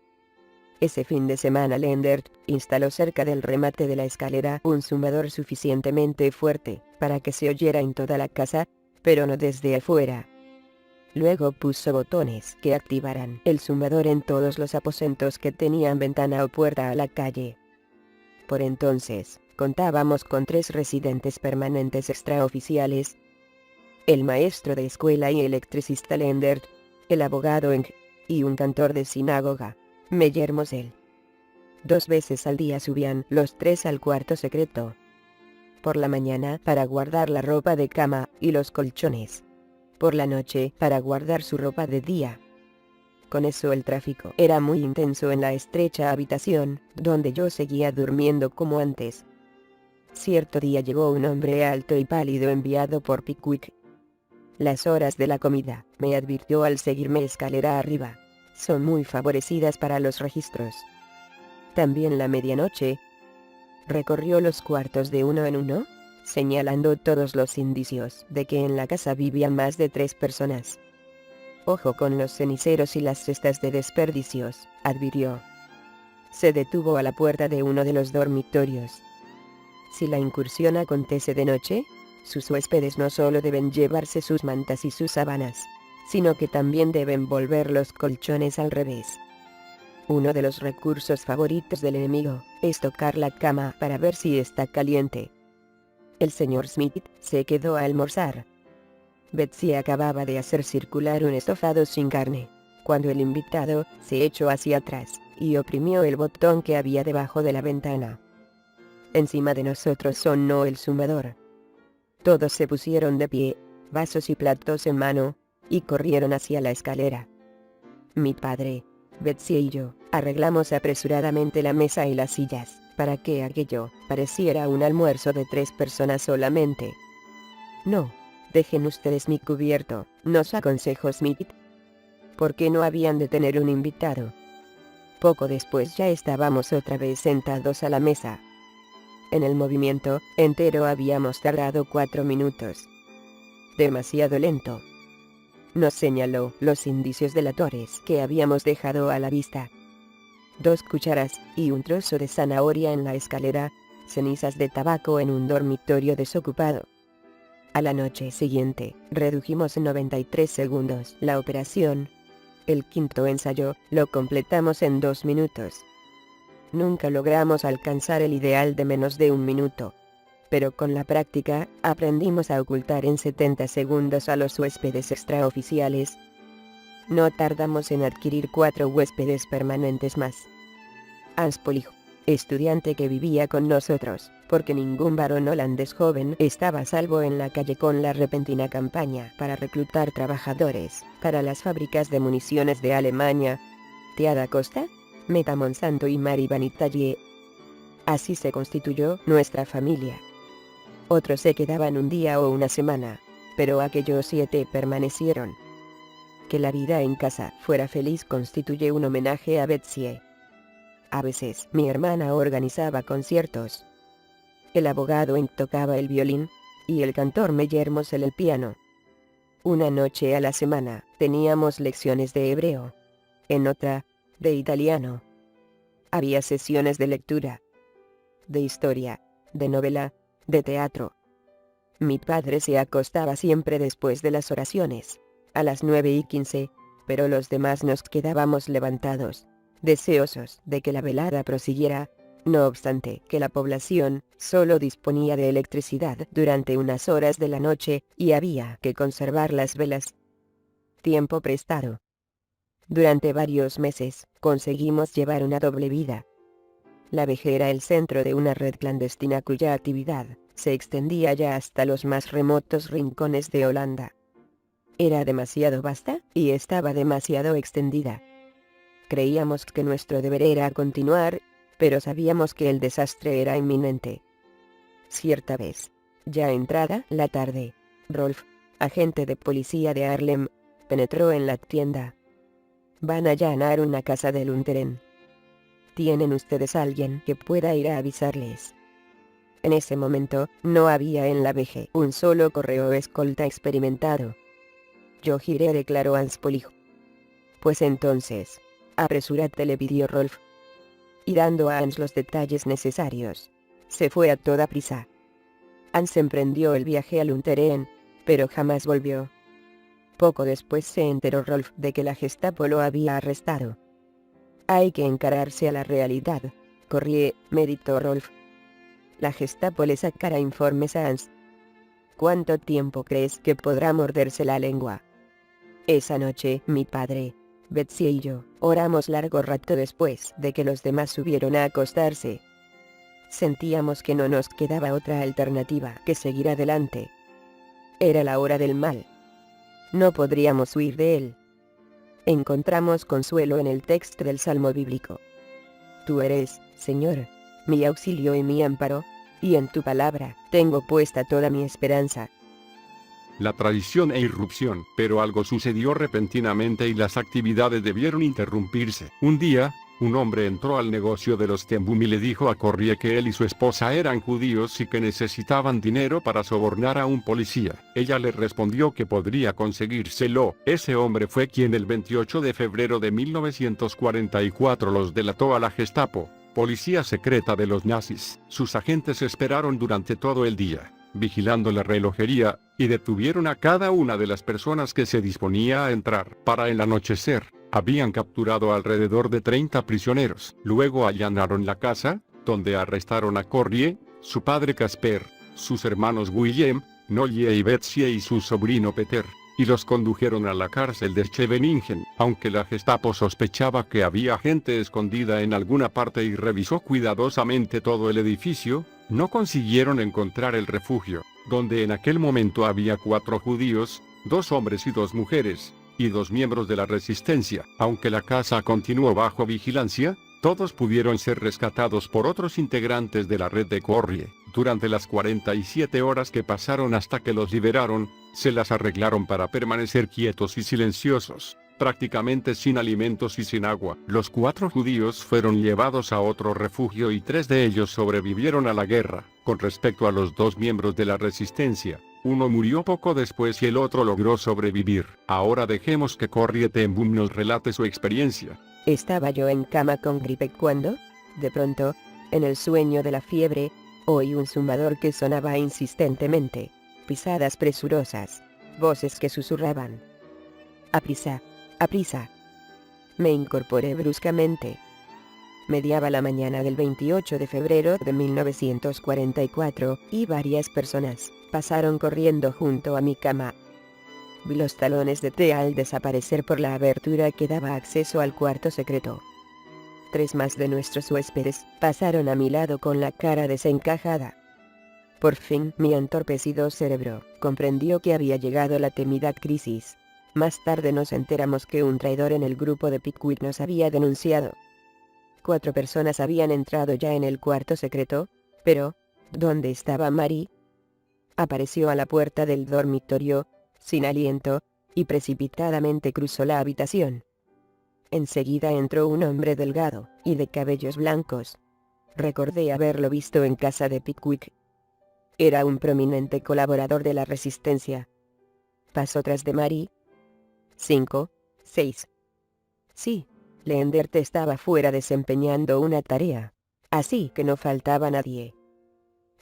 Ese fin de semana Leendert instaló cerca del remate de la escalera un zumbador suficientemente fuerte para que se oyera en toda la casa, pero no desde afuera. Luego puso botones que activaran el zumbador en todos los aposentos que tenían ventana o puerta a la calle. Por entonces, contábamos con 3 residentes permanentes extraoficiales: el maestro de escuela y electricista Leendert, el abogado Eng, y un cantor de sinagoga, Meyer Mosel. 2 veces al día subían los 3 al cuarto secreto. Por la mañana para guardar la ropa de cama y los colchones. Por la noche para guardar su ropa de día. Con eso el tráfico era muy intenso en la estrecha habitación, donde yo seguía durmiendo como antes. Cierto día llegó un hombre alto y pálido enviado por Pickwick. «Las horas de la comida», me advirtió al seguirme escalera arriba, «son muy favorecidas para los registros. También la medianoche». Recorrió los cuartos de uno en uno, señalando todos los indicios de que en la casa vivían más de 3 personas. «Ojo con los ceniceros y las cestas de desperdicios», advirtió. Se detuvo a la puerta de uno de los dormitorios. «Si la incursión acontece de noche, sus huéspedes no solo deben llevarse sus mantas y sus sábanas, sino que también deben volver los colchones al revés. Uno de los recursos favoritos del enemigo es tocar la cama para ver si está caliente». El señor Smith se quedó a almorzar. Betsy acababa de hacer circular un estofado sin carne, cuando el invitado se echó hacia atrás y oprimió el botón que había debajo de la ventana. Encima de nosotros sonó el zumbador. Todos se pusieron de pie, vasos y platos en mano, y corrieron hacia la escalera. Mi padre, Betsy y yo arreglamos apresuradamente la mesa y las sillas, para que aquello pareciera un almuerzo de 3 personas solamente. «No, dejen ustedes mi cubierto», nos aconsejó Smith. ¿Por qué no habían de tener un invitado? Poco después ya estábamos otra vez sentados a la mesa. En el movimiento entero habíamos tardado 4 minutos. Demasiado lento. Nos señaló los indicios delatores que habíamos dejado a la vista. 2 cucharas y un trozo de zanahoria en la escalera, cenizas de tabaco en un dormitorio desocupado. A la noche siguiente, redujimos en 93 segundos la operación. El 5.º ensayo lo completamos en 2 minutos. Nunca logramos alcanzar el ideal de menos de 1 minuto. Pero con la práctica, aprendimos a ocultar en 70 segundos a los huéspedes extraoficiales. No tardamos en adquirir 4 huéspedes permanentes más. Hans Polig, estudiante que vivía con nosotros, porque ningún varón holandés joven estaba a salvo en la calle con la repentina campaña para reclutar trabajadores para las fábricas de municiones de Alemania. Teada Costa, Meta Monsanto y Mari Van Italie. Así se constituyó nuestra familia. Otros se quedaban un día o una semana, pero aquellos 7 permanecieron. Que la vida en casa fuera feliz constituye un homenaje a Betsy. A veces mi hermana organizaba conciertos. El abogado tocaba el violín, y el cantor Meyermos el piano. Una noche a la semana teníamos lecciones de hebreo. En otra, de italiano. Había sesiones de lectura, de historia, de novela, de teatro. Mi padre se acostaba siempre después de las oraciones, a las 9:15, pero los demás nos quedábamos levantados, deseosos de que la velada prosiguiera, no obstante que la población solo disponía de electricidad durante unas horas de la noche y había que conservar las velas. Tiempo prestado. Durante varios meses conseguimos llevar una doble vida. La Veje era el centro de una red clandestina cuya actividad se extendía ya hasta los más remotos rincones de Holanda. Era demasiado vasta y estaba demasiado extendida. Creíamos que nuestro deber era continuar, pero sabíamos que el desastre era inminente. Cierta vez, ya entrada la tarde, Rolf, agente de policía de Haarlem, penetró en la tienda. Van a allanar una casa de Lunteren. ¿Tienen ustedes alguien que pueda ir a avisarles? En ese momento, no había en la Veje un solo correo escolta experimentado. Yo giré, declaró Hans Polig. Pues entonces, apresúrate, le pidió Rolf. Y dando a Hans los detalles necesarios, se fue a toda prisa. Hans emprendió el viaje a Lunteren, pero jamás volvió. Poco después se enteró Rolf de que la Gestapo lo había arrestado. Hay que encararse a la realidad, Corrie, meditó Rolf. La Gestapo le sacará informes a Hans. ¿Cuánto tiempo crees que podrá morderse la lengua? Esa noche, mi padre, Betsy y yo, oramos largo rato después de que los demás subieron a acostarse. Sentíamos que no nos quedaba otra alternativa que seguir adelante. Era la hora del mal. No podríamos huir de él. Encontramos consuelo en el texto del Salmo bíblico. Tú eres, Señor, mi auxilio y mi amparo, y en tu palabra tengo puesta toda mi esperanza. La tradición e irrupción, pero algo sucedió repentinamente y las actividades debieron interrumpirse. Un día, un hombre entró al negocio de los Tembum y le dijo a Corrie que él y su esposa eran judíos y que necesitaban dinero para sobornar a un policía. Ella le respondió que podría conseguírselo. Ese hombre fue quien el 28 de febrero de 1944 los delató a la Gestapo, policía secreta de los nazis. Sus agentes esperaron durante todo el día, vigilando la relojería, y detuvieron a cada una de las personas que se disponía a entrar. Para el anochecer, habían capturado alrededor de 30 prisioneros. Luego allanaron la casa, donde arrestaron a Corrie, su padre Casper, sus hermanos Willem, Nolie y Betsy y su sobrino Peter, y los condujeron a la cárcel de Scheveningen. Aunque la Gestapo sospechaba que había gente escondida en alguna parte y revisó cuidadosamente todo el edificio, no consiguieron encontrar el refugio, donde en aquel momento había 4 judíos, 2 hombres y 2 mujeres, y 2 miembros de la resistencia. Aunque la casa continuó bajo vigilancia, todos pudieron ser rescatados por otros integrantes de la red de Corrie. Durante las 47 horas que pasaron hasta que los liberaron, se las arreglaron para permanecer quietos y silenciosos, prácticamente sin alimentos y sin agua. Los 4 judíos fueron llevados a otro refugio y 3 de ellos sobrevivieron a la guerra. Con respecto a los 2 miembros de la resistencia, uno murió poco después y el otro logró sobrevivir. Ahora dejemos que Corrie ten Boom nos relate su experiencia. Estaba yo en cama con gripe cuando, de pronto, en el sueño de la fiebre, oí un zumbador que sonaba insistentemente, pisadas presurosas, voces que susurraban. ¡Aprisa! ¡Aprisa! Me incorporé bruscamente. Mediaba la mañana del 28 de febrero de 1944, y varias personas pasaron corriendo junto a mi cama. Vi los talones de Thea al desaparecer por la abertura que daba acceso al cuarto secreto. 3 más de nuestros huéspedes pasaron a mi lado con la cara desencajada. Por fin, mi entorpecido cerebro comprendió que había llegado la temida crisis. Más tarde nos enteramos que un traidor en el grupo de Pickwick nos había denunciado. 4 personas habían entrado ya en el cuarto secreto, pero ¿dónde estaba Mary? Apareció a la puerta del dormitorio, sin aliento, y precipitadamente cruzó la habitación. Enseguida entró un hombre delgado, y de cabellos blancos. Recordé haberlo visto en casa de Pickwick. Era un prominente colaborador de la Resistencia. Pasó tras de Mary. 5, 6. Sí, Leendert estaba fuera desempeñando una tarea. Así que no faltaba nadie.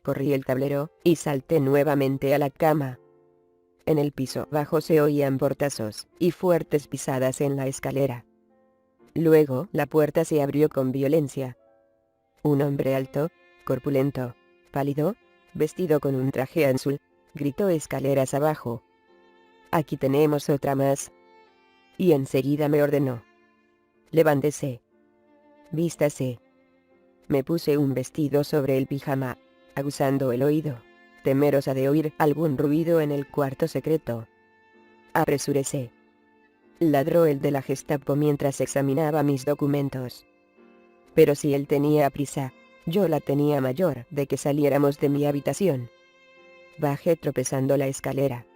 Corrí el tablero, y salté nuevamente a la cama. En el piso bajo se oían portazos, y fuertes pisadas en la escalera. Luego la puerta se abrió con violencia. Un hombre alto, corpulento, pálido, vestido con un traje azul, gritó escaleras abajo: «Aquí tenemos otra más». Y enseguida me ordenó: «Levántese. Vístase». Me puse un vestido sobre el pijama, aguzando el oído, temerosa de oír algún ruido en el cuarto secreto. «Apresúrese», ladró el de la Gestapo mientras examinaba mis documentos. Pero si él tenía prisa, yo la tenía mayor de que saliéramos de mi habitación. Bajé tropezando la escalera.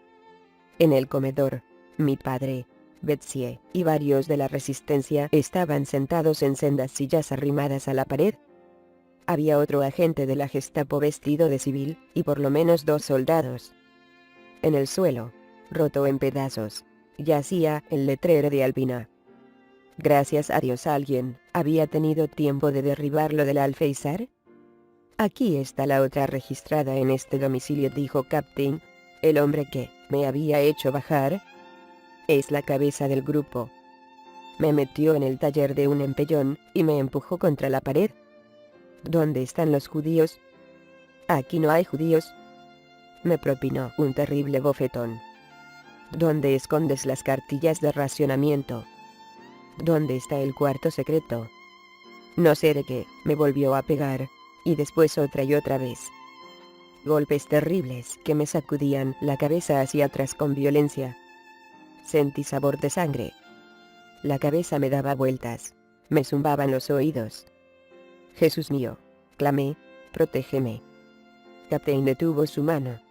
En el comedor, mi padre, Betsy y varios de la Resistencia estaban sentados en sendas sillas arrimadas a la pared. Había otro agente de la Gestapo vestido de civil, y por lo menos 2 soldados. En el suelo, roto en pedazos, yacía el letrero de Albina. Gracias a Dios alguien había tenido tiempo de derribarlo del alféizar. «Aquí está la otra registrada en este domicilio», dijo Captain. «El hombre que me había hecho bajar es la cabeza del grupo». Me metió en el taller de un empellón, y me empujó contra la pared. «¿Dónde están los judíos?». «Aquí no hay judíos». Me propinó un terrible bofetón. «¿Dónde escondes las cartillas de racionamiento? ¿Dónde está el cuarto secreto?». No sé de qué, me volvió a pegar, y después otra y otra vez. Golpes terribles que me sacudían la cabeza hacia atrás con violencia. Sentí sabor de sangre. La cabeza me daba vueltas, me zumbaban los oídos. «Jesús mío», clamé, «protégeme». Captain detuvo su mano.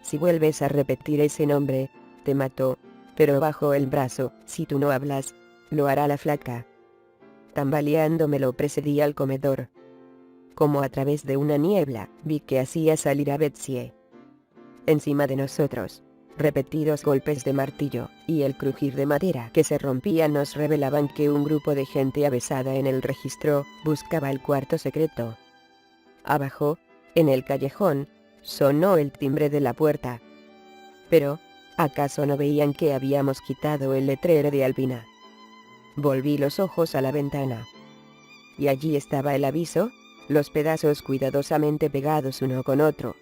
«Si vuelves a repetir ese nombre, te mato, pero bajo el brazo, si tú no hablas, lo hará la flaca». Tambaleando me lo precedí al comedor. Como a través de una niebla, vi que hacía salir a Betsy. Encima de nosotros, repetidos golpes de martillo, y el crujir de madera que se rompía nos revelaban que un grupo de gente avesada en el registro buscaba el cuarto secreto. Abajo, en el callejón, sonó el timbre de la puerta. Pero, ¿acaso no veían que habíamos quitado el letrero de Albina? Volví los ojos a la ventana. Y allí estaba el aviso, los pedazos cuidadosamente pegados uno con otro.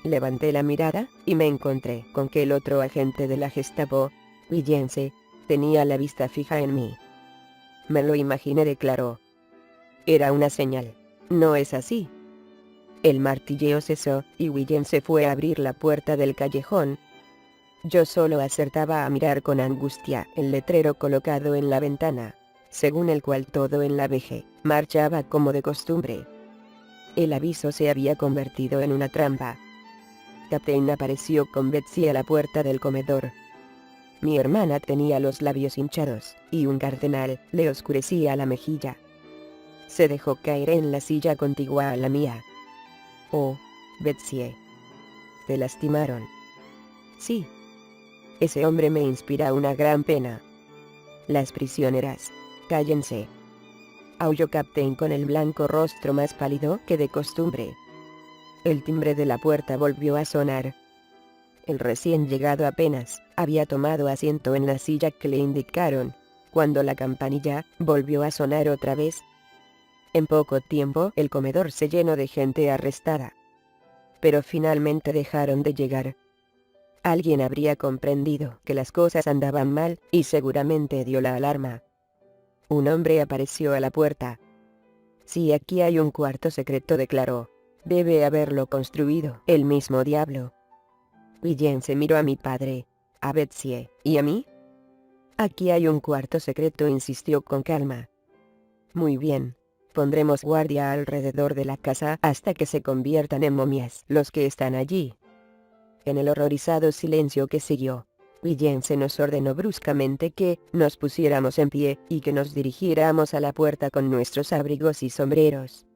Levanté la mirada, y me encontré con que el otro agente de la Gestapo, Williamse, tenía la vista fija en mí. Me lo imaginé, declaró. Era una señal, ¿no es así? El martilleo cesó, y Williamse fue a abrir la puerta del callejón. Yo solo acertaba a mirar con angustia el letrero colocado en la ventana, según el cual todo en la veje marchaba como de costumbre. El aviso se había convertido en una trampa. Captain apareció con Betsy a la puerta del comedor. Mi hermana tenía los labios hinchados, y un cardenal le oscurecía la mejilla. Se dejó caer en la silla contigua a la mía. «Oh, Betsy. ¿Te lastimaron?». «Sí. Ese hombre me inspira una gran pena». «Las prisioneras. Cállense», aulló Captain con el blanco rostro más pálido que de costumbre. El timbre de la puerta volvió a sonar. El recién llegado apenas había tomado asiento en la silla que le indicaron, cuando la campanilla volvió a sonar otra vez. En poco tiempo el comedor se llenó de gente arrestada. Pero finalmente dejaron de llegar. Alguien habría comprendido que las cosas andaban mal, y seguramente dio la alarma. Un hombre apareció a la puerta. Si aquí hay un cuarto secreto, declaró. Debe haberlo construido el mismo diablo. Guillén se miró a mi padre, a Betsy, ¿y a mí? Aquí hay un cuarto secreto, insistió con calma. Muy bien. Pondremos guardia alrededor de la casa hasta que se conviertan en momias los que están allí. En el horrorizado silencio que siguió, Guillén se nos ordenó bruscamente que nos pusiéramos en pie y que nos dirigiéramos a la puerta con nuestros abrigos y sombreros.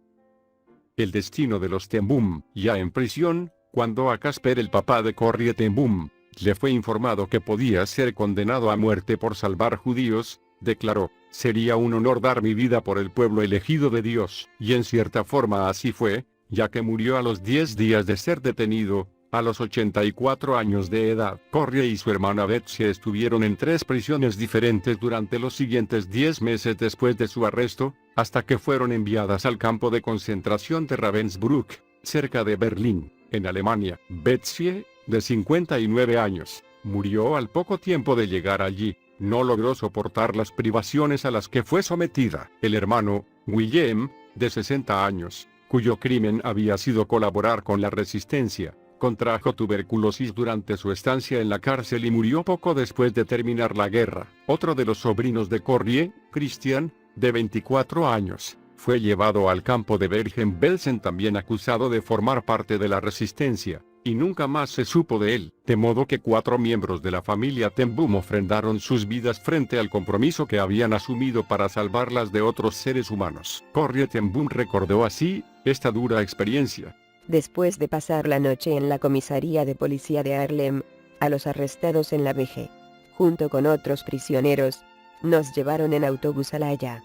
El destino de los Tembum, ya en prisión, cuando a Casper, el papá de Corrie ten Boom, le fue informado que podía ser condenado a muerte por salvar judíos, declaró: sería un honor dar mi vida por el pueblo elegido de Dios, y en cierta forma así fue, ya que murió a los 10 días de ser detenido, a los 84 años de edad. Corrie y su hermana Betsy estuvieron en 3 prisiones diferentes durante los siguientes 10 meses después de su arresto, hasta que fueron enviadas al campo de concentración de Ravensbrück, cerca de Berlín, en Alemania. Betsy, de 59 años, murió al poco tiempo de llegar allí. No logró soportar las privaciones a las que fue sometida. El hermano, Willem, de 60 años, cuyo crimen había sido colaborar con la resistencia, contrajo tuberculosis durante su estancia en la cárcel y murió poco después de terminar la guerra. Otro de los sobrinos de Corrie, Christian, de 24 años, fue llevado al campo de Bergen-Belsen también acusado de formar parte de la resistencia, y nunca más se supo de él, de modo que 4 miembros de la familia ten Boom ofrendaron sus vidas frente al compromiso que habían asumido para salvarlas de otros seres humanos. Corrie ten Boom recordó así esta dura experiencia. Después de pasar la noche en la comisaría de policía de Haarlem, a los arrestados en la Veje, junto con otros prisioneros, nos llevaron en autobús a La Haya.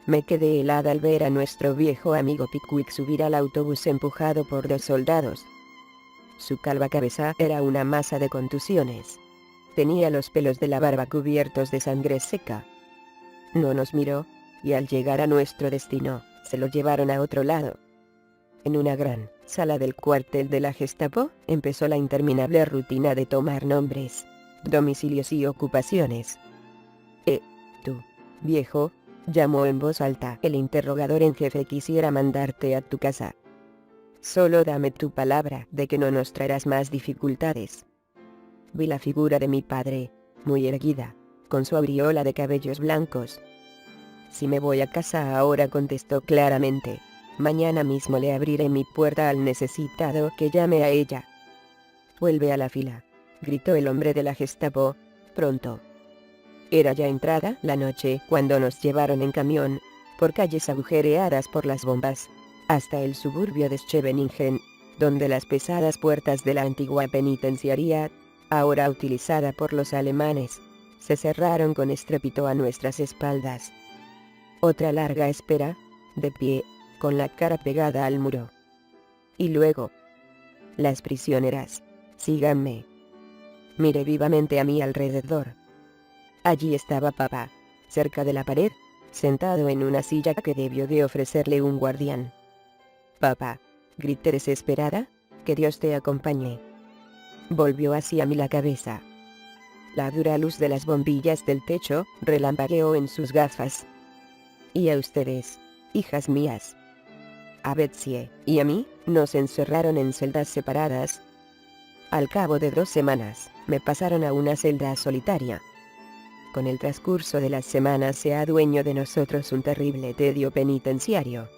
Me quedé helada al ver a nuestro viejo amigo Pickwick subir al autobús empujado por 2 soldados. Su calva cabeza era una masa de contusiones. Tenía los pelos de la barba cubiertos de sangre seca. No nos miró, y al llegar a nuestro destino, se lo llevaron a otro lado. En una gran sala del cuartel de la Gestapo, empezó la interminable rutina de tomar nombres, domicilios y ocupaciones. Tú, viejo, llamó en voz alta el interrogador en jefe. Quisiera mandarte a tu casa. Solo dame tu palabra de que no nos traerás más dificultades. Vi la figura de mi padre, muy erguida, con su aureola de cabellos blancos. Si me voy a casa ahora, contestó claramente. Mañana mismo le abriré mi puerta al necesitado que llame a ella. Vuelve a la fila, gritó el hombre de la Gestapo, pronto. Era ya entrada la noche cuando nos llevaron en camión, por calles agujereadas por las bombas, hasta el suburbio de Scheveningen, donde las pesadas puertas de la antigua penitenciaría, ahora utilizada por los alemanes, se cerraron con estrépito a nuestras espaldas. Otra larga espera, de pie, con la cara pegada al muro. Y luego, las prisioneras. Síganme. Miré vivamente a mi alrededor. Allí estaba papá, cerca de la pared, sentado en una silla que debió de ofrecerle un guardián. Papá, grité desesperada, que Dios te acompañe. Volvió hacia mí la cabeza. La dura luz de las bombillas del techo relampagueó en sus gafas. Y a ustedes, hijas mías. A Betsy y a mí, nos encerraron en celdas separadas. Al cabo de 2 semanas, me pasaron a una celda solitaria. Con el transcurso de las semanas se adueñó de nosotros un terrible tedio penitenciario.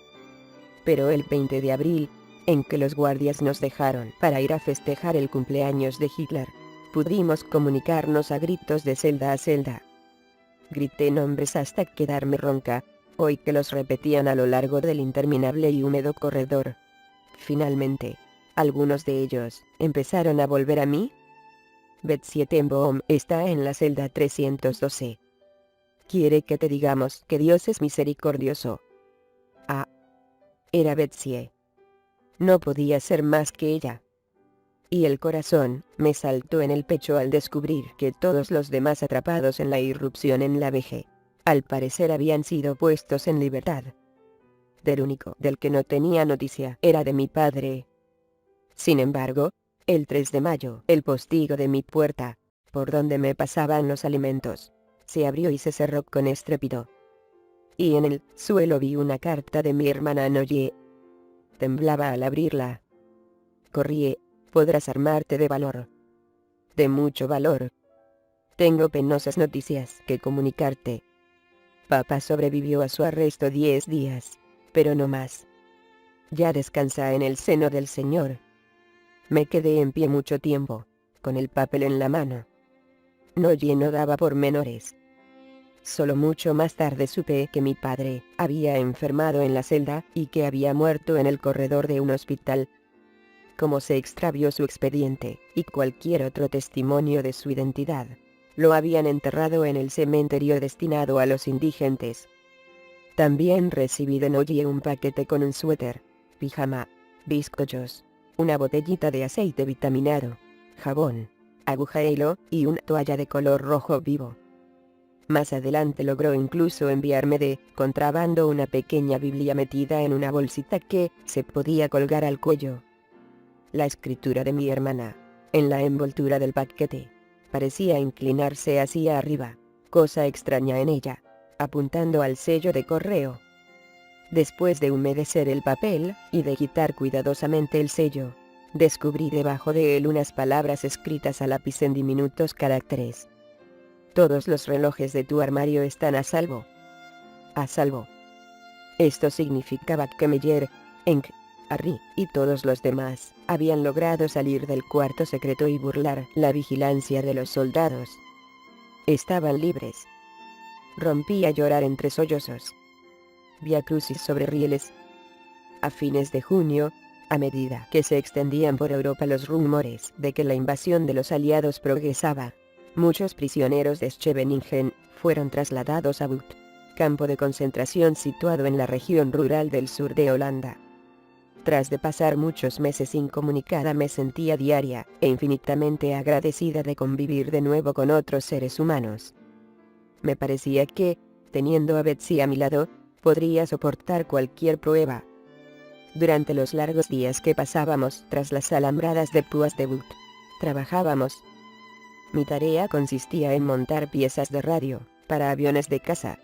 Pero el 20 de abril, en que los guardias nos dejaron para ir a festejar el cumpleaños de Hitler, pudimos comunicarnos a gritos de celda a celda. Grité nombres hasta quedarme ronca, oí que los repetían a lo largo del interminable y húmedo corredor. Finalmente, algunos de ellos empezaron a volver a mí. Betsy ten Boom está en la celda 312. ¿Quiere que te digamos que Dios es misericordioso? Ah. Era Betsy. No podía ser más que ella. Y el corazón me saltó en el pecho al descubrir que todos los demás atrapados en la irrupción en la Veje, al parecer habían sido puestos en libertad. Del único del que no tenía noticia era de mi padre. Sin embargo, El 3 de mayo, el postigo de mi puerta, por donde me pasaban los alimentos, se abrió y se cerró con estrépito. Y en el suelo vi una carta de mi hermana Noye. Temblaba al abrirla. Corrí. Podrás armarte de valor. De mucho valor. Tengo penosas noticias que comunicarte. Papá sobrevivió a su arresto 10 días, pero no más. Ya descansa en el seno del Señor. Me quedé en pie mucho tiempo, con el papel en la mano. Noye no daba pormenores. Solo mucho más tarde supe que mi padre había enfermado en la celda y que había muerto en el corredor de un hospital. Como se extravió su expediente y cualquier otro testimonio de su identidad, lo habían enterrado en el cementerio destinado a los indigentes. También recibí de Noye un paquete con un suéter, pijama, bizcochos, una botellita de aceite vitaminado, jabón, aguja e hilo y una toalla de color rojo vivo. Más adelante logró incluso enviarme de contrabando una pequeña Biblia metida en una bolsita que se podía colgar al cuello. La escritura de mi hermana, en la envoltura del paquete, parecía inclinarse hacia arriba, cosa extraña en ella, apuntando al sello de correo. Después de humedecer el papel y de quitar cuidadosamente el sello, descubrí debajo de él unas palabras escritas a lápiz en diminutos caracteres. Todos los relojes de tu armario están a salvo. A salvo. Esto significaba que Meyer, Eng, Harry y todos los demás habían logrado salir del cuarto secreto y burlar la vigilancia de los soldados. Estaban libres. Rompí a llorar entre sollozos. Vía crucis sobre rieles. A fines de junio, a medida que se extendían por Europa los rumores de que la invasión de los aliados progresaba, muchos prisioneros de Scheveningen fueron trasladados a Vught, campo de concentración situado en la región rural del sur de Holanda. Tras de pasar muchos meses incomunicada me sentía diaria e infinitamente agradecida de convivir de nuevo con otros seres humanos. Me parecía que, teniendo a Betsy a mi lado, podría soportar cualquier prueba. Durante los largos días que pasábamos tras las alambradas de púas de Vught, trabajábamos. Mi tarea consistía en montar piezas de radio para aviones de caza.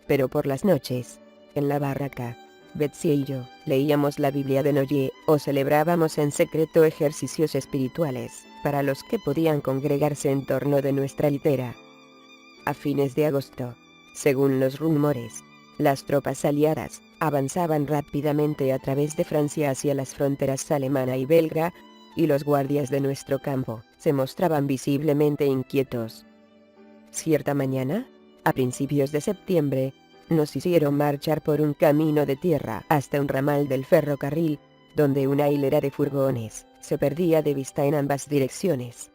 Pero por las noches, en la barraca, Betsy y yo leíamos la Biblia de Noye o celebrábamos en secreto ejercicios espirituales para los que podían congregarse en torno de nuestra litera. A fines de agosto, según los rumores, las tropas aliadas avanzaban rápidamente a través de Francia hacia las fronteras alemana y belga, y los guardias de nuestro campo se mostraban visiblemente inquietos. Cierta mañana, a principios de septiembre, nos hicieron marchar por un camino de tierra hasta un ramal del ferrocarril, donde una hilera de furgones se perdía de vista en ambas direcciones.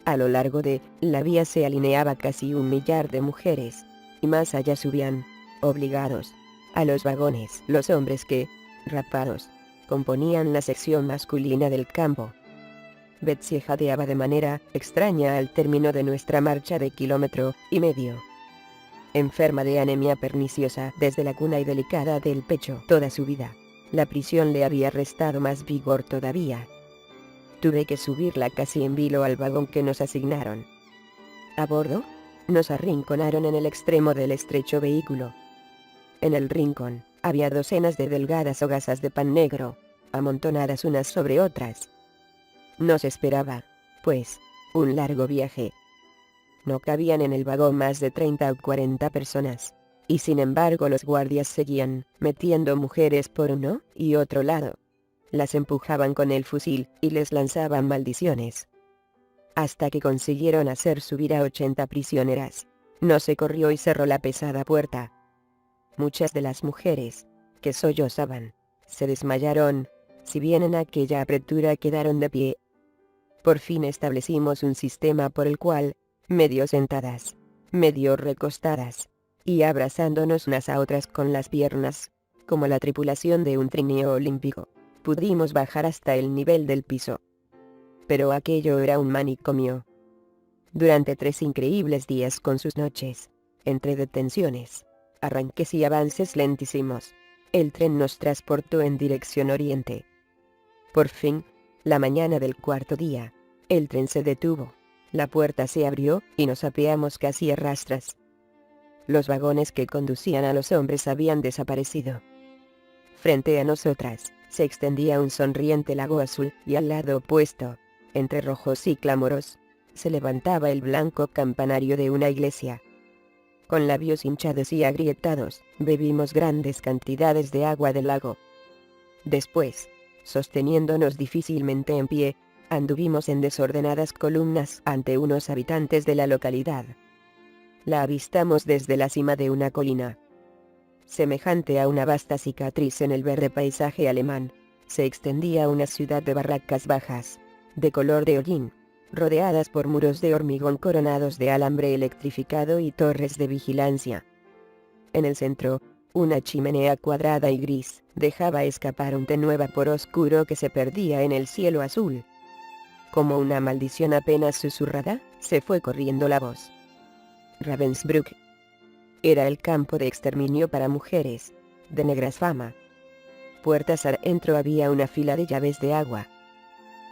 A lo largo de la vía se alineaba casi 1 millar de mujeres, y más allá subían, obligados, a los vagones los hombres que, rapados, componían la sección masculina del campo. Betsy jadeaba de manera extraña al término de nuestra marcha de 1,5 kilómetros. Enferma de anemia perniciosa desde la cuna y delicada del pecho toda su vida, la prisión le había restado más vigor todavía. Tuve que subirla casi en vilo al vagón que nos asignaron. A bordo, nos arrinconaron en el extremo del estrecho vehículo. En el rincón, había docenas de delgadas hogazas de pan negro, amontonadas unas sobre otras. Nos esperaba, pues, un largo viaje. No cabían en el vagón más de 30 o 40 personas, y sin embargo los guardias seguían metiendo mujeres por uno y otro lado. Las empujaban con el fusil y les lanzaban maldiciones. Hasta que consiguieron hacer subir a 80 prisioneras, no se corrió y cerró la pesada puerta. Muchas de las mujeres, que sollozaban, se desmayaron, si bien en aquella apretura quedaron de pie. Por fin establecimos un sistema por el cual, medio sentadas, medio recostadas, y abrazándonos unas a otras con las piernas, como la tripulación de un trineo olímpico, pudimos bajar hasta el nivel del piso. Pero aquello era un manicomio. Durante 3 increíbles días con sus noches, entre detenciones, arranques y avances lentísimos, el tren nos transportó en dirección oriente. Por fin, La mañana del cuarto día, el tren se detuvo. La puerta se abrió, y nos apeamos casi a rastras. Los vagones que conducían a los hombres habían desaparecido. Frente a nosotras, se extendía un sonriente lago azul, y al lado opuesto, entre rojos y clamoros, se levantaba el blanco campanario de una iglesia. Con labios hinchados y agrietados, bebimos grandes cantidades de agua del lago. Después, sosteniéndonos difícilmente en pie, anduvimos en desordenadas columnas ante unos habitantes de la localidad. La avistamos desde la cima de una colina. Semejante a una vasta cicatriz en el verde paisaje alemán, se extendía una ciudad de barracas bajas, de color de hollín, rodeadas por muros de hormigón coronados de alambre electrificado y torres de vigilancia. En el centro, una chimenea cuadrada y gris, dejaba escapar un tenue vapor oscuro que se perdía en el cielo azul. Como una maldición apenas susurrada, se fue corriendo la voz. Ravensbrück era el campo de exterminio para mujeres, de negras fama. Puertas adentro había una fila de llaves de agua.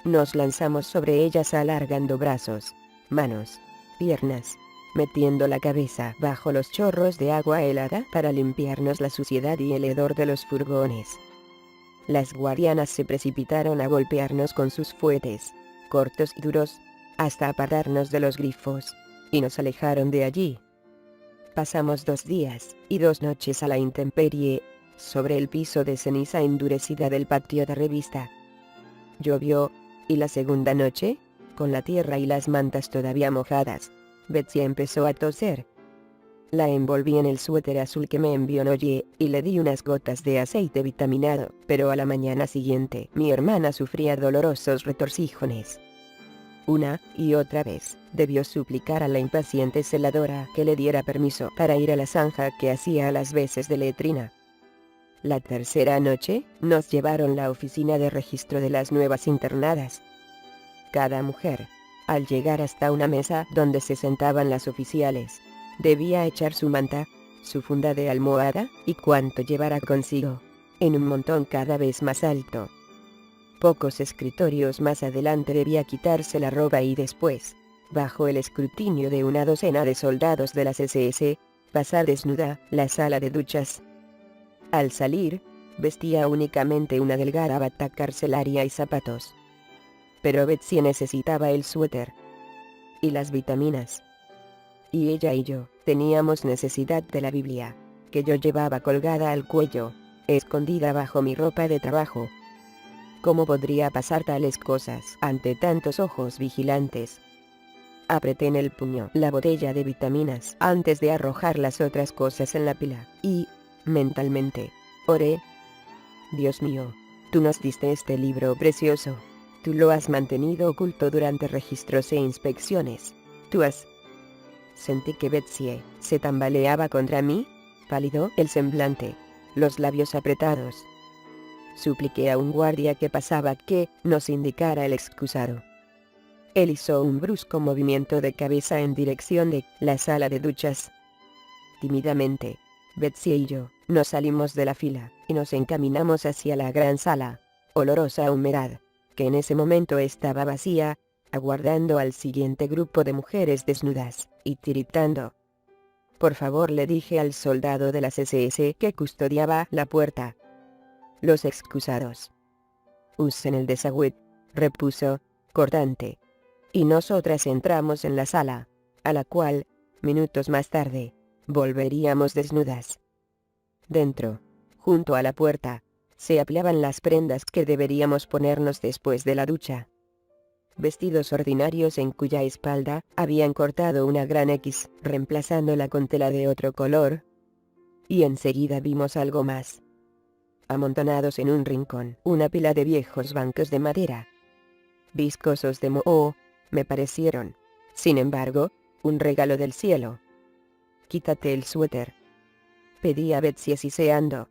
Nos lanzamos sobre ellas alargando brazos, manos, piernas, metiendo la cabeza bajo los chorros de agua helada para limpiarnos la suciedad y el hedor de los furgones. Las guardianas se precipitaron a golpearnos con sus fuetes, cortos y duros, hasta apartarnos de los grifos, y nos alejaron de allí. Pasamos 2 días y 2 noches a la intemperie, sobre el piso de ceniza endurecida del patio de revista. Llovió, y la segunda noche, con la tierra y las mantas todavía mojadas, Betsy empezó a toser. La envolví en el suéter azul que me envió Noye, y le di unas gotas de aceite vitaminado, pero a la mañana siguiente mi hermana sufría dolorosos retorcijones. Una y otra vez, debió suplicar a la impaciente celadora que le diera permiso para ir a la zanja que hacía a las veces de letrina. La tercera noche, nos llevaron a la oficina de registro de las nuevas internadas. Cada mujer, al llegar hasta una mesa donde se sentaban las oficiales, debía echar su manta, su funda de almohada, y cuanto llevara consigo, en un montón cada vez más alto. Pocos escritorios más adelante debía quitarse la ropa y después, bajo el escrutinio de una docena de soldados de las SS, pasar desnuda la sala de duchas. Al salir, vestía únicamente una delgada bata carcelaria y zapatos. Pero Betsy necesitaba el suéter y las vitaminas. Y ella y yo teníamos necesidad de la Biblia, que yo llevaba colgada al cuello, escondida bajo mi ropa de trabajo. ¿Cómo podría pasar tales cosas ante tantos ojos vigilantes? Apreté en el puño la botella de vitaminas antes de arrojar las otras cosas en la pila, y, mentalmente, oré. Dios mío, tú nos diste este libro precioso. Tú lo has mantenido oculto durante registros e inspecciones. Tú has... Sentí que Betsy se tambaleaba contra mí, pálido el semblante, los labios apretados. Supliqué a un guardia que pasaba que nos indicara el excusado. Él hizo un brusco movimiento de cabeza en dirección de la sala de duchas. Tímidamente, Betsy y yo nos salimos de la fila y nos encaminamos hacia la gran sala, olorosa a humedad, que en ese momento estaba vacía, aguardando al siguiente grupo de mujeres desnudas y tiritando. Por favor, le dije al soldado de las SS que custodiaba la puerta. Los excusados. Usen el desagüe, repuso, cortante. Y nosotras entramos en la sala, a la cual, minutos más tarde, volveríamos desnudas. Dentro, junto a la puerta, se apilaban las prendas que deberíamos ponernos después de la ducha. Vestidos ordinarios en cuya espalda habían cortado una gran X, reemplazándola con tela de otro color. Y enseguida vimos algo más. Amontonados en un rincón, una pila de viejos bancos de madera. Viscosos de moho, me parecieron, sin embargo, un regalo del cielo. Quítate el suéter, pedí a Betsy siseando.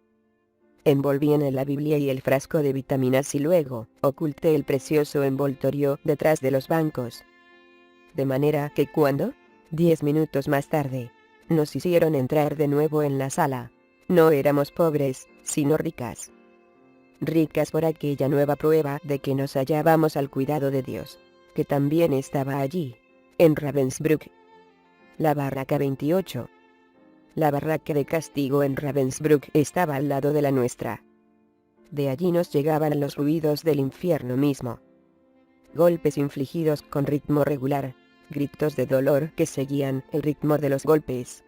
Envolví en él la Biblia y el frasco de vitaminas y luego oculté el precioso envoltorio detrás de los bancos. De manera que cuando, 10 minutos más tarde, nos hicieron entrar de nuevo en la sala, no éramos pobres, sino ricas. ricas por aquella nueva prueba de que nos hallábamos al cuidado de Dios, que también estaba allí, en Ravensbrück. La barraca 28. La barraca de castigo en Ravensbrück estaba al lado de la nuestra. De allí nos llegaban los ruidos del infierno mismo. Golpes infligidos con ritmo regular, gritos de dolor que seguían el ritmo de los golpes.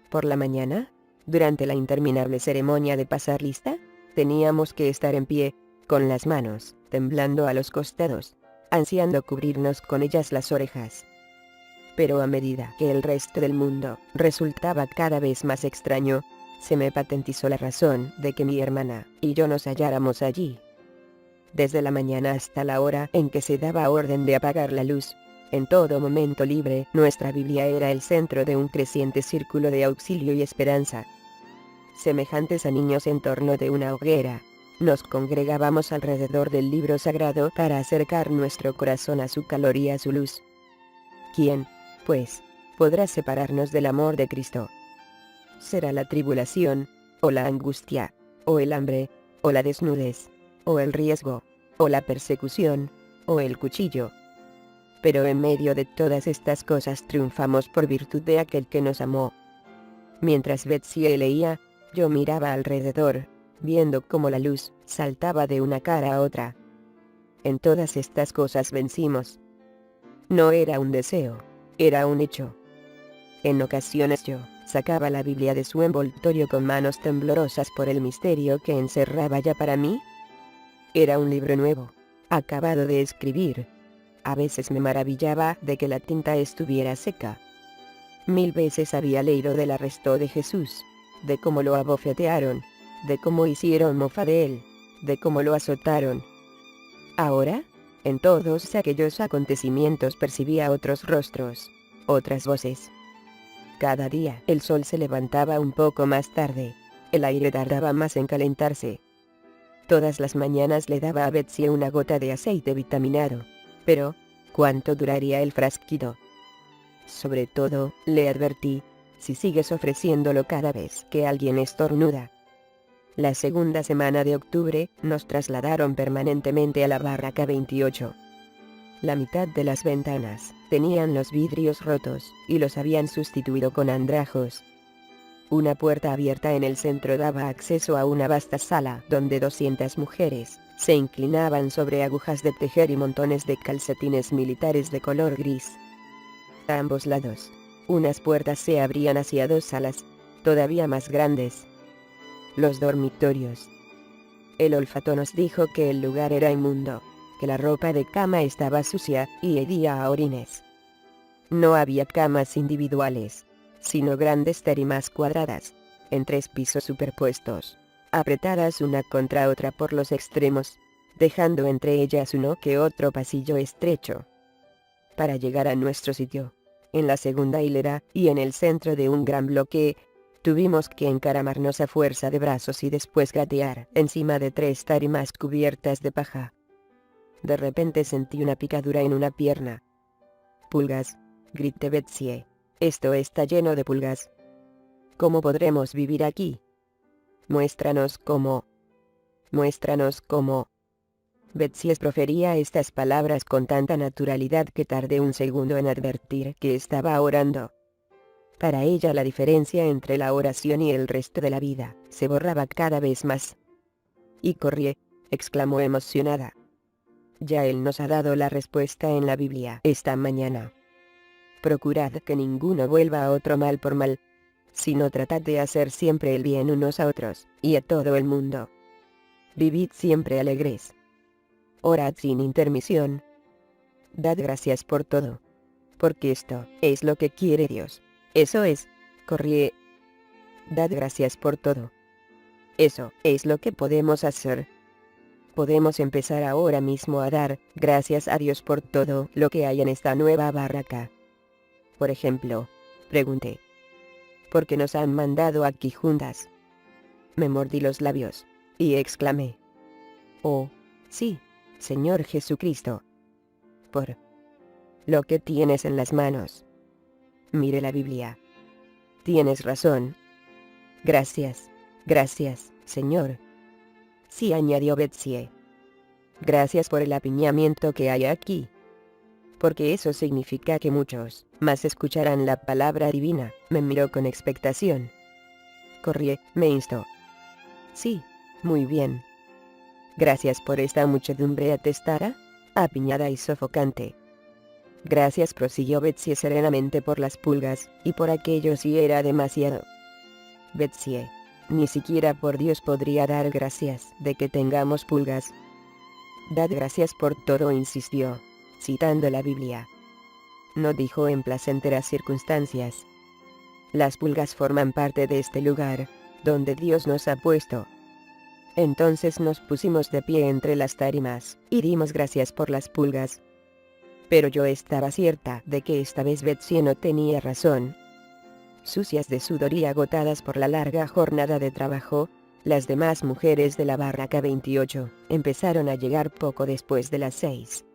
Por la mañana, durante la interminable ceremonia de pasar lista, teníamos que estar en pie, con las manos temblando a los costados, ansiando cubrirnos con ellas las orejas. Pero a medida que el resto del mundo resultaba cada vez más extraño, se me patentizó la razón de que mi hermana y yo nos halláramos allí. Desde la mañana hasta la hora en que se daba orden de apagar la luz, en todo momento libre, nuestra Biblia era el centro de un creciente círculo de auxilio y esperanza. Semejantes a niños en torno de una hoguera, nos congregábamos alrededor del libro sagrado para acercar nuestro corazón a su calor y a su luz. ¿Quién, pues, podrá separarnos del amor de Cristo? Será la tribulación, o la angustia, o el hambre, o la desnudez, o el riesgo, o la persecución, o el cuchillo. Pero en medio de todas estas cosas triunfamos por virtud de aquel que nos amó. Mientras Betsy leía, yo miraba alrededor, viendo cómo la luz saltaba de una cara a otra. En todas estas cosas vencimos. No era un deseo, era un hecho. En ocasiones yo sacaba la Biblia de su envoltorio con manos temblorosas por el misterio que encerraba ya para mí. Era un libro nuevo, acabado de escribir. A veces me maravillaba de que la tinta estuviera seca. 1000 veces había leído del arresto de Jesús, de cómo lo abofetearon, de cómo hicieron mofa de él, de cómo lo azotaron. Ahora, en todos aquellos acontecimientos percibía otros rostros, otras voces. Cada día el sol se levantaba un poco más tarde, el aire tardaba más en calentarse. Todas las mañanas le daba a Betsy una gota de aceite vitaminado. Pero, ¿cuánto duraría el frasquito? Sobre todo, le advertí, si sigues ofreciéndolo cada vez que alguien estornuda. La segunda semana de octubre, nos trasladaron permanentemente a la barraca 28. La mitad de las ventanas tenían los vidrios rotos, y los habían sustituido con andrajos. Una puerta abierta en el centro daba acceso a una vasta sala donde 200 mujeres se inclinaban sobre agujas de tejer y montones de calcetines militares de color gris. A ambos lados, unas puertas se abrían hacia 2 salas, todavía más grandes. Los dormitorios. El olfato nos dijo que el lugar era inmundo, que la ropa de cama estaba sucia y hedía a orines. No había camas individuales, sino grandes tarimas cuadradas, en 3 pisos superpuestos, apretadas una contra otra por los extremos, dejando entre ellas uno que otro pasillo estrecho. Para llegar a nuestro sitio, en la segunda hilera y en el centro de un gran bloque, tuvimos que encaramarnos a fuerza de brazos y después gatear encima de 3 tarimas cubiertas de paja. De repente sentí una picadura en una pierna. «Pulgas», grité Betsy, «esto está lleno de pulgas. ¿Cómo podremos vivir aquí? Muéstranos cómo. Muéstranos cómo». Betsy profería estas palabras con tanta naturalidad que tardé un segundo en advertir que estaba orando. Para ella la diferencia entre la oración y el resto de la vida se borraba cada vez más. «Y corrí», exclamó emocionada. «Ya Él nos ha dado la respuesta en la Biblia esta mañana. Procurad que ninguno vuelva a otro mal por mal, sino tratad de hacer siempre el bien unos a otros, y a todo el mundo. Vivid siempre alegres. Orad sin intermisión. Dad gracias por todo. Porque esto es lo que quiere Dios. Eso es, corrí. Dad gracias por todo. Eso es lo que podemos hacer. Podemos empezar ahora mismo a dar gracias a Dios por todo lo que hay en esta nueva barraca. Por ejemplo, pregunté, ¿por qué nos han mandado aquí juntas? Me mordí los labios, y exclamé, «Oh, sí, Señor Jesucristo. Por lo que tienes en las manos. Mire la Biblia. Tienes razón. Gracias, gracias, Señor. Sí, añadió Betsy. Gracias por el apiñamiento que hay aquí. Porque eso significa que muchos más escucharán la palabra divina. Me miró con expectación. Corrie, me instó. Sí, muy bien. Gracias por esta muchedumbre atestada, apiñada y sofocante. Gracias, prosiguió Betsy serenamente, por las pulgas, y por aquello si era demasiado. Betsy, ni siquiera por Dios podría dar gracias de que tengamos pulgas. Dad gracias por todo, insistió, citando la Biblia. No dijo en placenteras circunstancias. Las pulgas forman parte de este lugar, donde Dios nos ha puesto. Entonces nos pusimos de pie entre las tarimas, y dimos gracias por las pulgas. Pero yo estaba cierta de que esta vez Betsy no tenía razón. Sucias de sudor y agotadas por la larga jornada de trabajo, las demás mujeres de la barraca 28 empezaron a llegar poco después de las 6.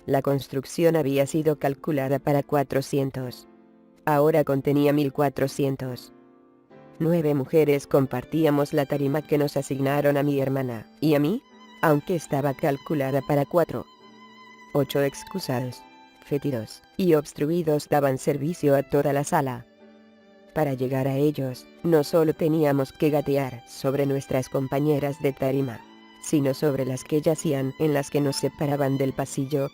La construcción había sido calculada para 400. Ahora contenía 1400. 9 mujeres compartíamos la tarima que nos asignaron a mi hermana y a mí, aunque estaba calculada para 4. 8 excusados, fétidos y obstruidos daban servicio a toda la sala. Para llegar a ellos, no solo teníamos que gatear sobre nuestras compañeras de tarima, sino sobre las que yacían en las que nos separaban del pasillo.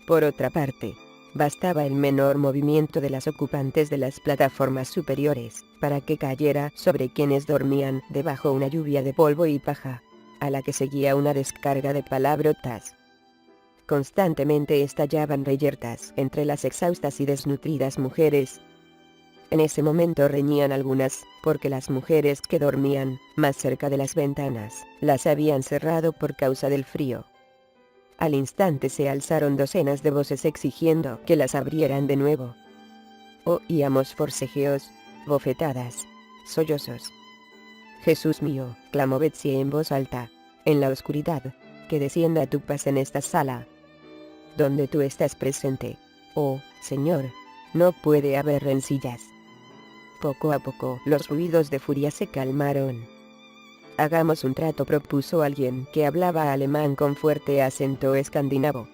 Por otra parte, bastaba el menor movimiento de las ocupantes de las plataformas superiores, para que cayera sobre quienes dormían debajo una lluvia de polvo y paja, a la que seguía una descarga de palabrotas. Constantemente estallaban reyertas entre las exhaustas y desnutridas mujeres. En ese momento reñían algunas, porque las mujeres que dormían más cerca de las ventanas las habían cerrado por causa del frío. Al instante se alzaron docenas de voces exigiendo que las abrieran de nuevo. Oíamos forcejeos, bofetadas, sollozos. Jesús mío, clamó Betsy en voz alta, en la oscuridad, que descienda tu paz en esta sala, donde tú estás presente. Oh, Señor, no puede haber rencillas. Poco a poco los ruidos de furia se calmaron. Hagamos un trato, propuso alguien que hablaba alemán con fuerte acento escandinavo.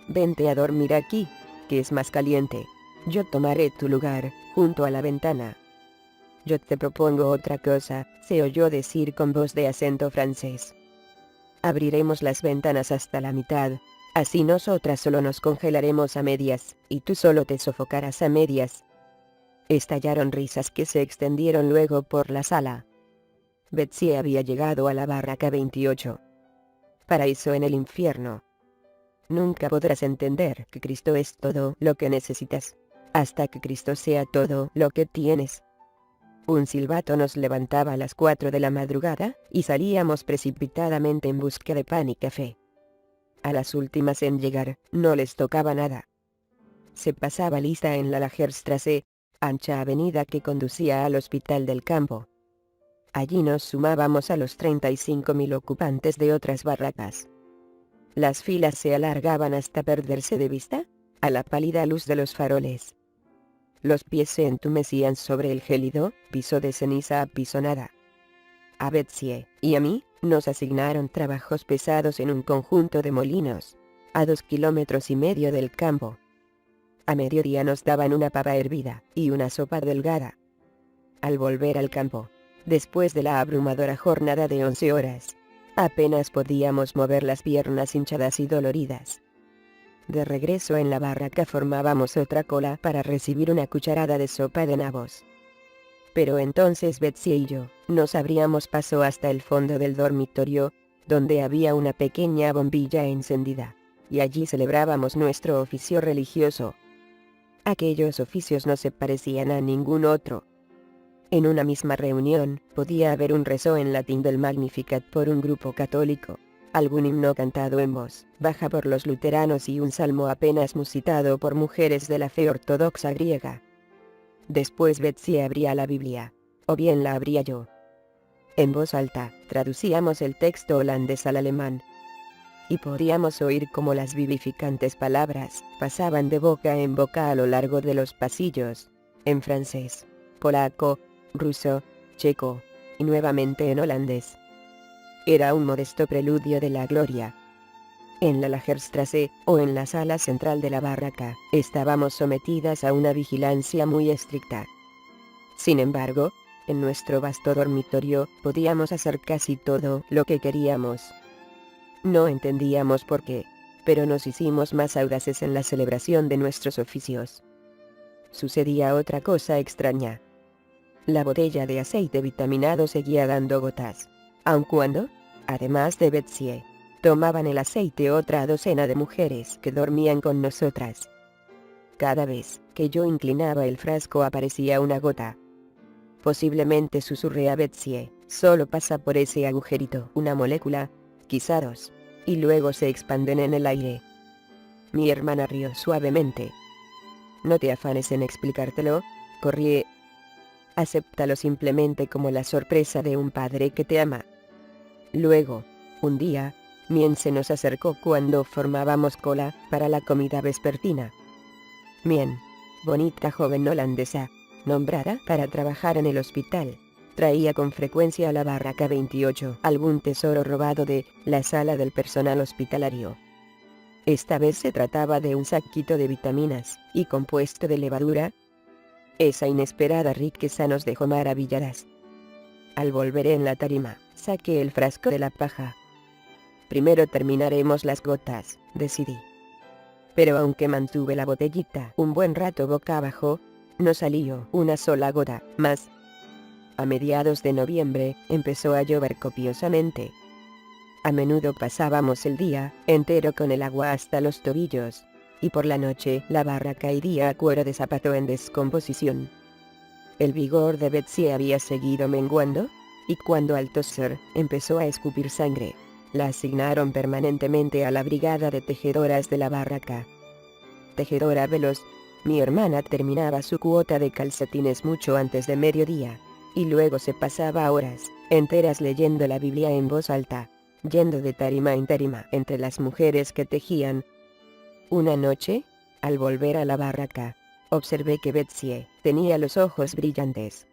Vente a dormir aquí, que es más caliente. Yo tomaré tu lugar, junto a la ventana. Yo te propongo otra cosa, se oyó decir con voz de acento francés. Abriremos las ventanas hasta la mitad, así nosotras solo nos congelaremos a medias, y tú solo te sofocarás a medias. Estallaron risas que se extendieron luego por la sala. Betsy había llegado a la barraca 28. Paraíso en el infierno. Nunca podrás entender que Cristo es todo lo que necesitas, hasta que Cristo sea todo lo que tienes. Un silbato nos levantaba a las 4 de la madrugada, y salíamos precipitadamente en busca de pan y café. A las últimas en llegar, no les tocaba nada. Se pasaba lista en la Lagerstrasse, ancha avenida que conducía al hospital del campo. Allí nos sumábamos a los 35.000 ocupantes de otras barracas. Las filas se alargaban hasta perderse de vista, a la pálida luz de los faroles. Los pies se entumecían sobre el gélido piso de ceniza apisonada. A Betsy y a mí nos asignaron trabajos pesados en un conjunto de molinos, a 2,5 kilómetros del campo. A mediodía nos daban una pava hervida y una sopa delgada. Al volver al campo, después de la abrumadora jornada de 11 horas, apenas podíamos mover las piernas hinchadas y doloridas. De regreso en la barraca formábamos otra cola para recibir una cucharada de sopa de nabos. Pero entonces Betsy y yo nos abríamos paso hasta el fondo del dormitorio, donde había una pequeña bombilla encendida, y allí celebrábamos nuestro oficio religioso. Aquellos oficios no se parecían a ningún otro. En una misma reunión, podía haber un rezo en latín del Magnificat por un grupo católico, algún himno cantado en voz baja por los luteranos y un salmo apenas musitado por mujeres de la fe ortodoxa griega. Después Betsy abría la Biblia, o bien la abría yo. En voz alta, traducíamos el texto holandés al alemán, y podíamos oír cómo las vivificantes palabras pasaban de boca en boca a lo largo de los pasillos, en francés, polaco, ruso, checo, y nuevamente en holandés. Era un modesto preludio de la gloria. En la Lagerstrasse, o en la sala central de la barraca, estábamos sometidas a una vigilancia muy estricta. Sin embargo, en nuestro vasto dormitorio, podíamos hacer casi todo lo que queríamos. No entendíamos por qué, pero nos hicimos más audaces en la celebración de nuestros oficios. Sucedía otra cosa extraña. La botella de aceite vitaminado seguía dando gotas, aun cuando, además de Betsy, tomaban el aceite otra docena de mujeres que dormían con nosotras. Cada vez que yo inclinaba el frasco aparecía una gota. Posiblemente, susurré a Betsy, solo pasa por ese agujerito una molécula, quizá dos, y luego se expanden en el aire. Mi hermana rió suavemente. No te afanes en explicártelo, Corrie. Acéptalo simplemente como la sorpresa de un padre que te ama. Luego, un día, Mien se nos acercó cuando formábamos cola para la comida vespertina. Mien, bonita joven holandesa, nombrada para trabajar en el hospital, traía con frecuencia a la barraca 28 algún tesoro robado de la sala del personal hospitalario. Esta vez se trataba de un saquito de vitaminas y compuesto de levadura. Esa inesperada riqueza nos dejó maravilladas. Al volver en la tarima, saqué el frasco de la paja. Primero terminaremos las gotas, decidí. Pero aunque mantuve la botellita un buen rato boca abajo, no salió una sola gota más. A mediados de noviembre, empezó a llover copiosamente. A menudo pasábamos el día entero con el agua hasta los tobillos, y por la noche la barraca iría a cuero de zapato en descomposición. El vigor de Betsy había seguido menguando, y cuando al toser empezó a escupir sangre, la asignaron permanentemente a la brigada de tejedoras de la barraca. Tejedora veloz, mi hermana terminaba su cuota de calcetines mucho antes de mediodía, y luego se pasaba horas enteras leyendo la Biblia en voz alta, yendo de tarima en tarima entre las mujeres que tejían. Una noche, al volver a la barraca, observé que Betsy tenía los ojos brillantes.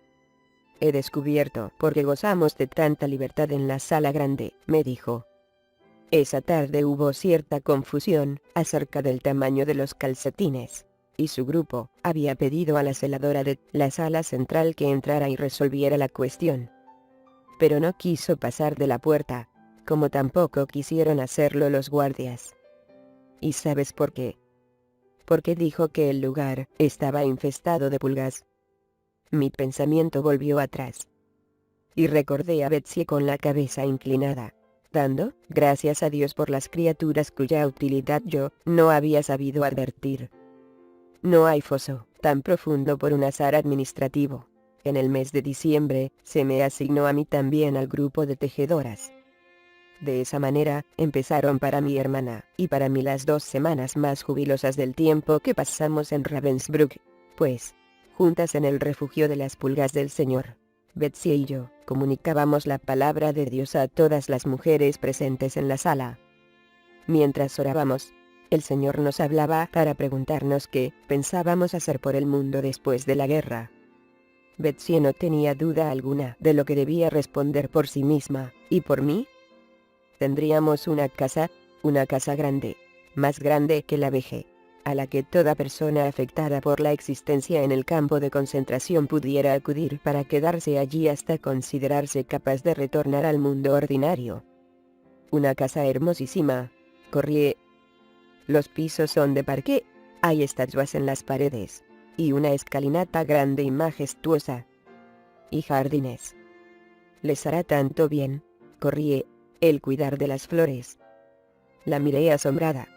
He descubierto por qué gozamos de tanta libertad en la sala grande, me dijo. Esa tarde hubo cierta confusión acerca del tamaño de los calcetines, y su grupo había pedido a la celadora de la sala central que entrara y resolviera la cuestión. Pero no quiso pasar de la puerta, como tampoco quisieron hacerlo los guardias. ¿Y sabes por qué? Porque dijo que el lugar estaba infestado de pulgas. Mi pensamiento volvió atrás. Y recordé a Betsy con la cabeza inclinada, dando gracias a Dios por las criaturas cuya utilidad yo no había sabido advertir. No hay foso tan profundo por un azar administrativo. En el mes de diciembre, se me asignó a mí también al grupo de tejedoras. De esa manera, empezaron para mi hermana y para mí las 2 semanas más jubilosas del tiempo que pasamos en Ravensbrück, pues, juntas en el refugio de las pulgas del Señor, Betsy y yo comunicábamos la palabra de Dios a todas las mujeres presentes en la sala. Mientras orábamos, el Señor nos hablaba para preguntarnos qué pensábamos hacer por el mundo después de la guerra. Betsy no tenía duda alguna de lo que debía responder por sí misma, y por mí. Tendríamos una casa grande, más grande que la vejez, a la que toda persona afectada por la existencia en el campo de concentración pudiera acudir para quedarse allí hasta considerarse capaz de retornar al mundo ordinario. Una casa hermosísima, Corrie. Los pisos son de parqué, hay estatuas en las paredes, y una escalinata grande y majestuosa. Y jardines. Les hará tanto bien, Corrie, el cuidar de las flores. La miré asombrada.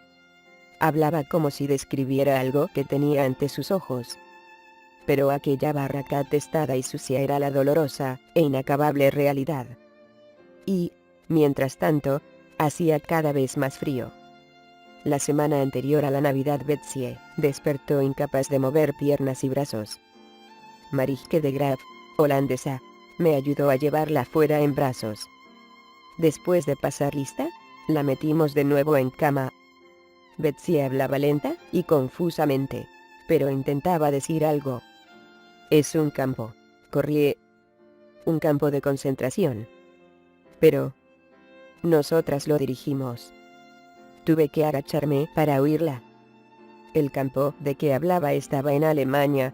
Hablaba como si describiera algo que tenía ante sus ojos. Pero aquella barraca atestada y sucia era la dolorosa e inacabable realidad. Y, mientras tanto, hacía cada vez más frío. La semana anterior a la Navidad Betsy despertó incapaz de mover piernas y brazos. Marieke de Graaf, holandesa, me ayudó a llevarla fuera en brazos. Después de pasar lista, la metimos de nuevo en cama. Betsy hablaba lenta y confusamente, pero intentaba decir algo. Es un campo, Corrie. Un campo de concentración. Pero, Nosotras lo dirigimos. Tuve que agacharme para oírla. El campo de que hablaba estaba en Alemania.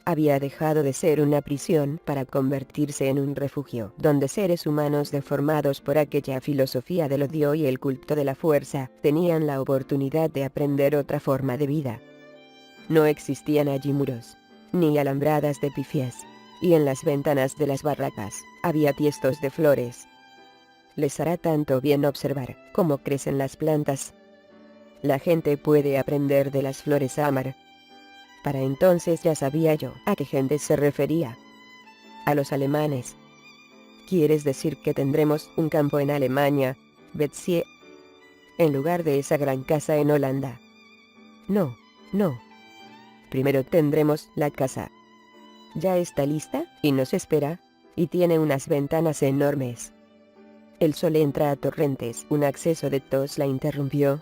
Había dejado de ser una prisión para convertirse en un refugio, donde seres humanos deformados por aquella filosofía del odio y el culto de la fuerza, tenían la oportunidad de aprender otra forma de vida. No existían allí muros, ni alambradas de pifias, y en las ventanas de las barracas, había tiestos de flores. Les hará tanto bien observar cómo crecen las plantas. La gente puede aprender de las flores a amar. Para entonces ya sabía yo a qué gente se refería. A los alemanes. ¿Quieres decir que tendremos un campo en Alemania, Betsy? En lugar de esa gran casa en Holanda. No, no. Primero tendremos la casa. Ya está lista, y nos espera, y tiene unas ventanas enormes. El sol entra a torrentes. Un acceso de tos la interrumpió.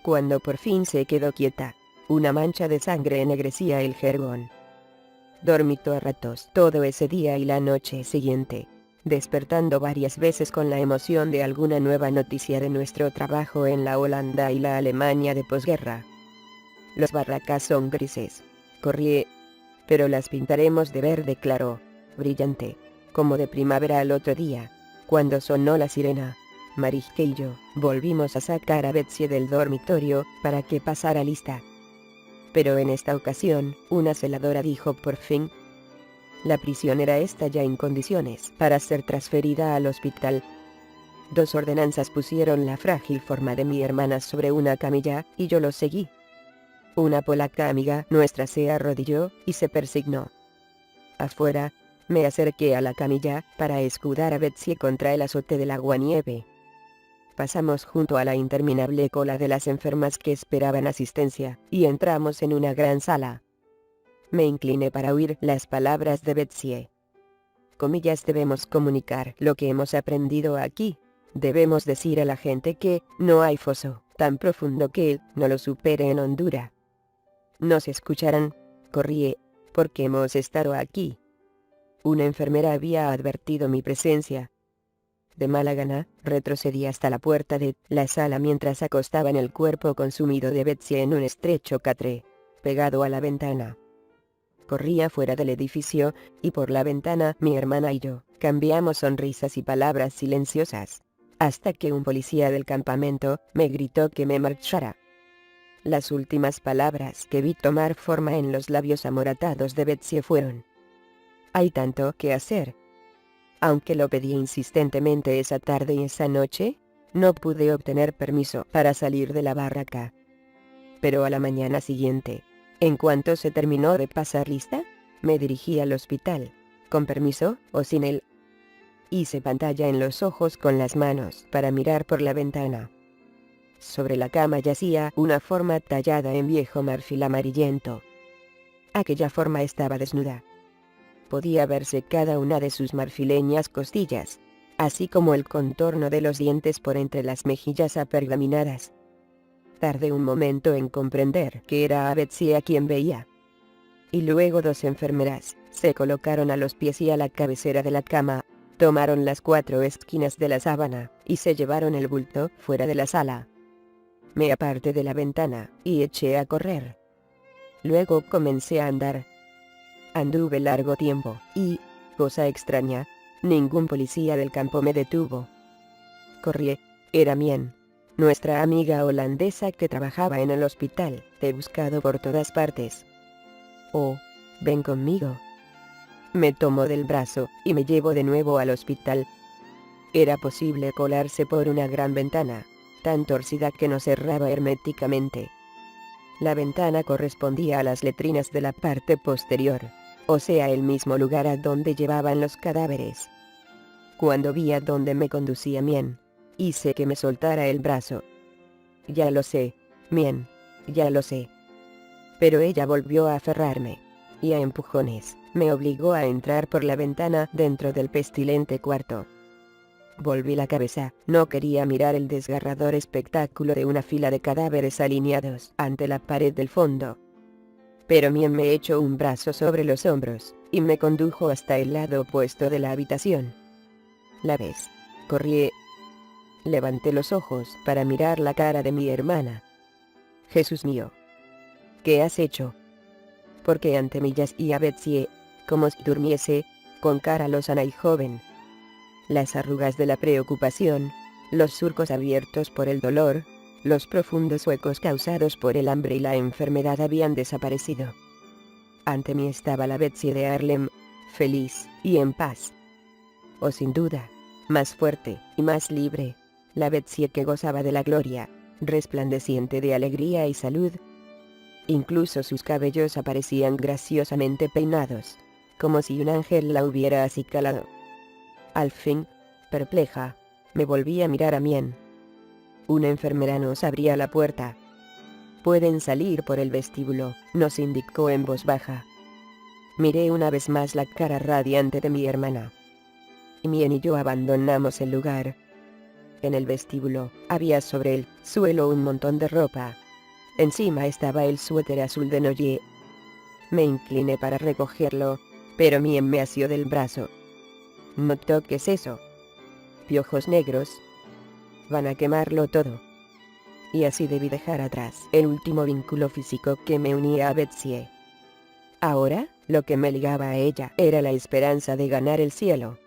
Cuando por fin se quedó quieta, una mancha de sangre ennegrecía el jergón. Dormitó a ratos todo ese día y la noche siguiente, despertando varias veces con la emoción de alguna nueva noticia de nuestro trabajo en la Holanda y la Alemania de posguerra. Las barracas son grises, Corrie, pero las pintaremos de verde claro, brillante, como de primavera al otro día, cuando sonó la sirena. Mariske y yo volvimos a sacar a Betsy del dormitorio para que pasara lista. Pero en esta ocasión, una celadora dijo por fin: la prisionera está ya en condiciones para ser transferida al hospital. 2 ordenanzas pusieron la frágil forma de mi hermana sobre una camilla, y yo lo seguí. Una polaca amiga nuestra se arrodilló y se persignó. Afuera, me acerqué a la camilla para escudar a Betsy contra el azote del aguanieve. Pasamos junto a la interminable cola de las enfermas que esperaban asistencia, y entramos en una gran sala. Me incliné para oír las palabras de Betsy. Comillas: debemos comunicar lo que hemos aprendido aquí. Debemos decir a la gente que no hay foso tan profundo que él no lo supere en Honduras. Nos escucharán, Corrie, porque hemos estado aquí. Una enfermera había advertido mi presencia. De mala gana, retrocedí hasta la puerta de la sala mientras acostaban el cuerpo consumido de Betsy en un estrecho catre, pegado a la ventana. Corría fuera del edificio, y por la ventana mi hermana y yo cambiamos sonrisas y palabras silenciosas, hasta que un policía del campamento me gritó que me marchara. Las últimas palabras que vi tomar forma en los labios amoratados de Betsy fueron: hay tanto que hacer. Aunque lo pedí insistentemente esa tarde y esa noche, no pude obtener permiso para salir de la barraca. Pero a la mañana siguiente, en cuanto se terminó de pasar lista, me dirigí al hospital, con permiso o sin él. Hice pantalla en los ojos con las manos para mirar por la ventana. Sobre la cama yacía una forma tallada en viejo marfil amarillento. Aquella forma estaba desnuda. Podía verse cada una de sus marfileñas costillas, así como el contorno de los dientes por entre las mejillas apergaminadas. Tardé un momento en comprender que era a Betsy a quien veía. Y luego 2 enfermeras se colocaron a los pies y a la cabecera de la cama, tomaron las 4 esquinas de la sábana, y se llevaron el bulto fuera de la sala. Me aparté de la ventana, y eché a correr. Luego comencé a andar. Anduve largo tiempo, y, cosa extraña, ningún policía del campo me detuvo. Corrie, era Mien, nuestra amiga holandesa que trabajaba en el hospital. Te he buscado por todas partes. Oh, ven conmigo. Me tomó del brazo, y me llevó de nuevo al hospital. Era posible colarse por una gran ventana, tan torcida que no cerraba herméticamente. La ventana correspondía a las letrinas de la parte posterior, o sea, el mismo lugar a donde llevaban los cadáveres. Cuando vi a dónde me conducía Mien, hice que me soltara el brazo. Ya lo sé, Mien, ya lo sé. Pero ella volvió a aferrarme, y a empujones, me obligó a entrar por la ventana dentro del pestilente cuarto. Volví la cabeza, no quería mirar el desgarrador espectáculo de una fila de cadáveres alineados ante la pared del fondo. Pero Mien me echó un brazo sobre los hombros, y me condujo hasta el lado opuesto de la habitación. ¿La ves, Corrie? Levanté los ojos para mirar la cara de mi hermana. Jesús mío, ¿qué has hecho? Porque ante mí yacía Betsy, como si durmiese, con cara lozana y joven. Las arrugas de la preocupación, los surcos abiertos por el dolor, los profundos huecos causados por el hambre y la enfermedad habían desaparecido. Ante mí estaba la Betsy de Harlem, feliz y en paz. O sin duda, más fuerte y más libre, la Betsy que gozaba de la gloria, resplandeciente de alegría y salud. Incluso sus cabellos aparecían graciosamente peinados, como si un ángel la hubiera acicalado. Al fin, perpleja, me volví a mirar a Mien. Una enfermera nos abría la puerta. «Pueden salir por el vestíbulo», nos indicó en voz baja. Miré una vez más la cara radiante de mi hermana. Mien y yo abandonamos el lugar. En el vestíbulo, había sobre el suelo un montón de ropa. Encima estaba el suéter azul de Noye. Me incliné para recogerlo, pero Mien me asió del brazo. «No toques eso. Piojos negros. Van a quemarlo todo». Y así debí dejar atrás el último vínculo físico que me unía a Betsy. Ahora, lo que me ligaba a ella era la esperanza de ganar el cielo.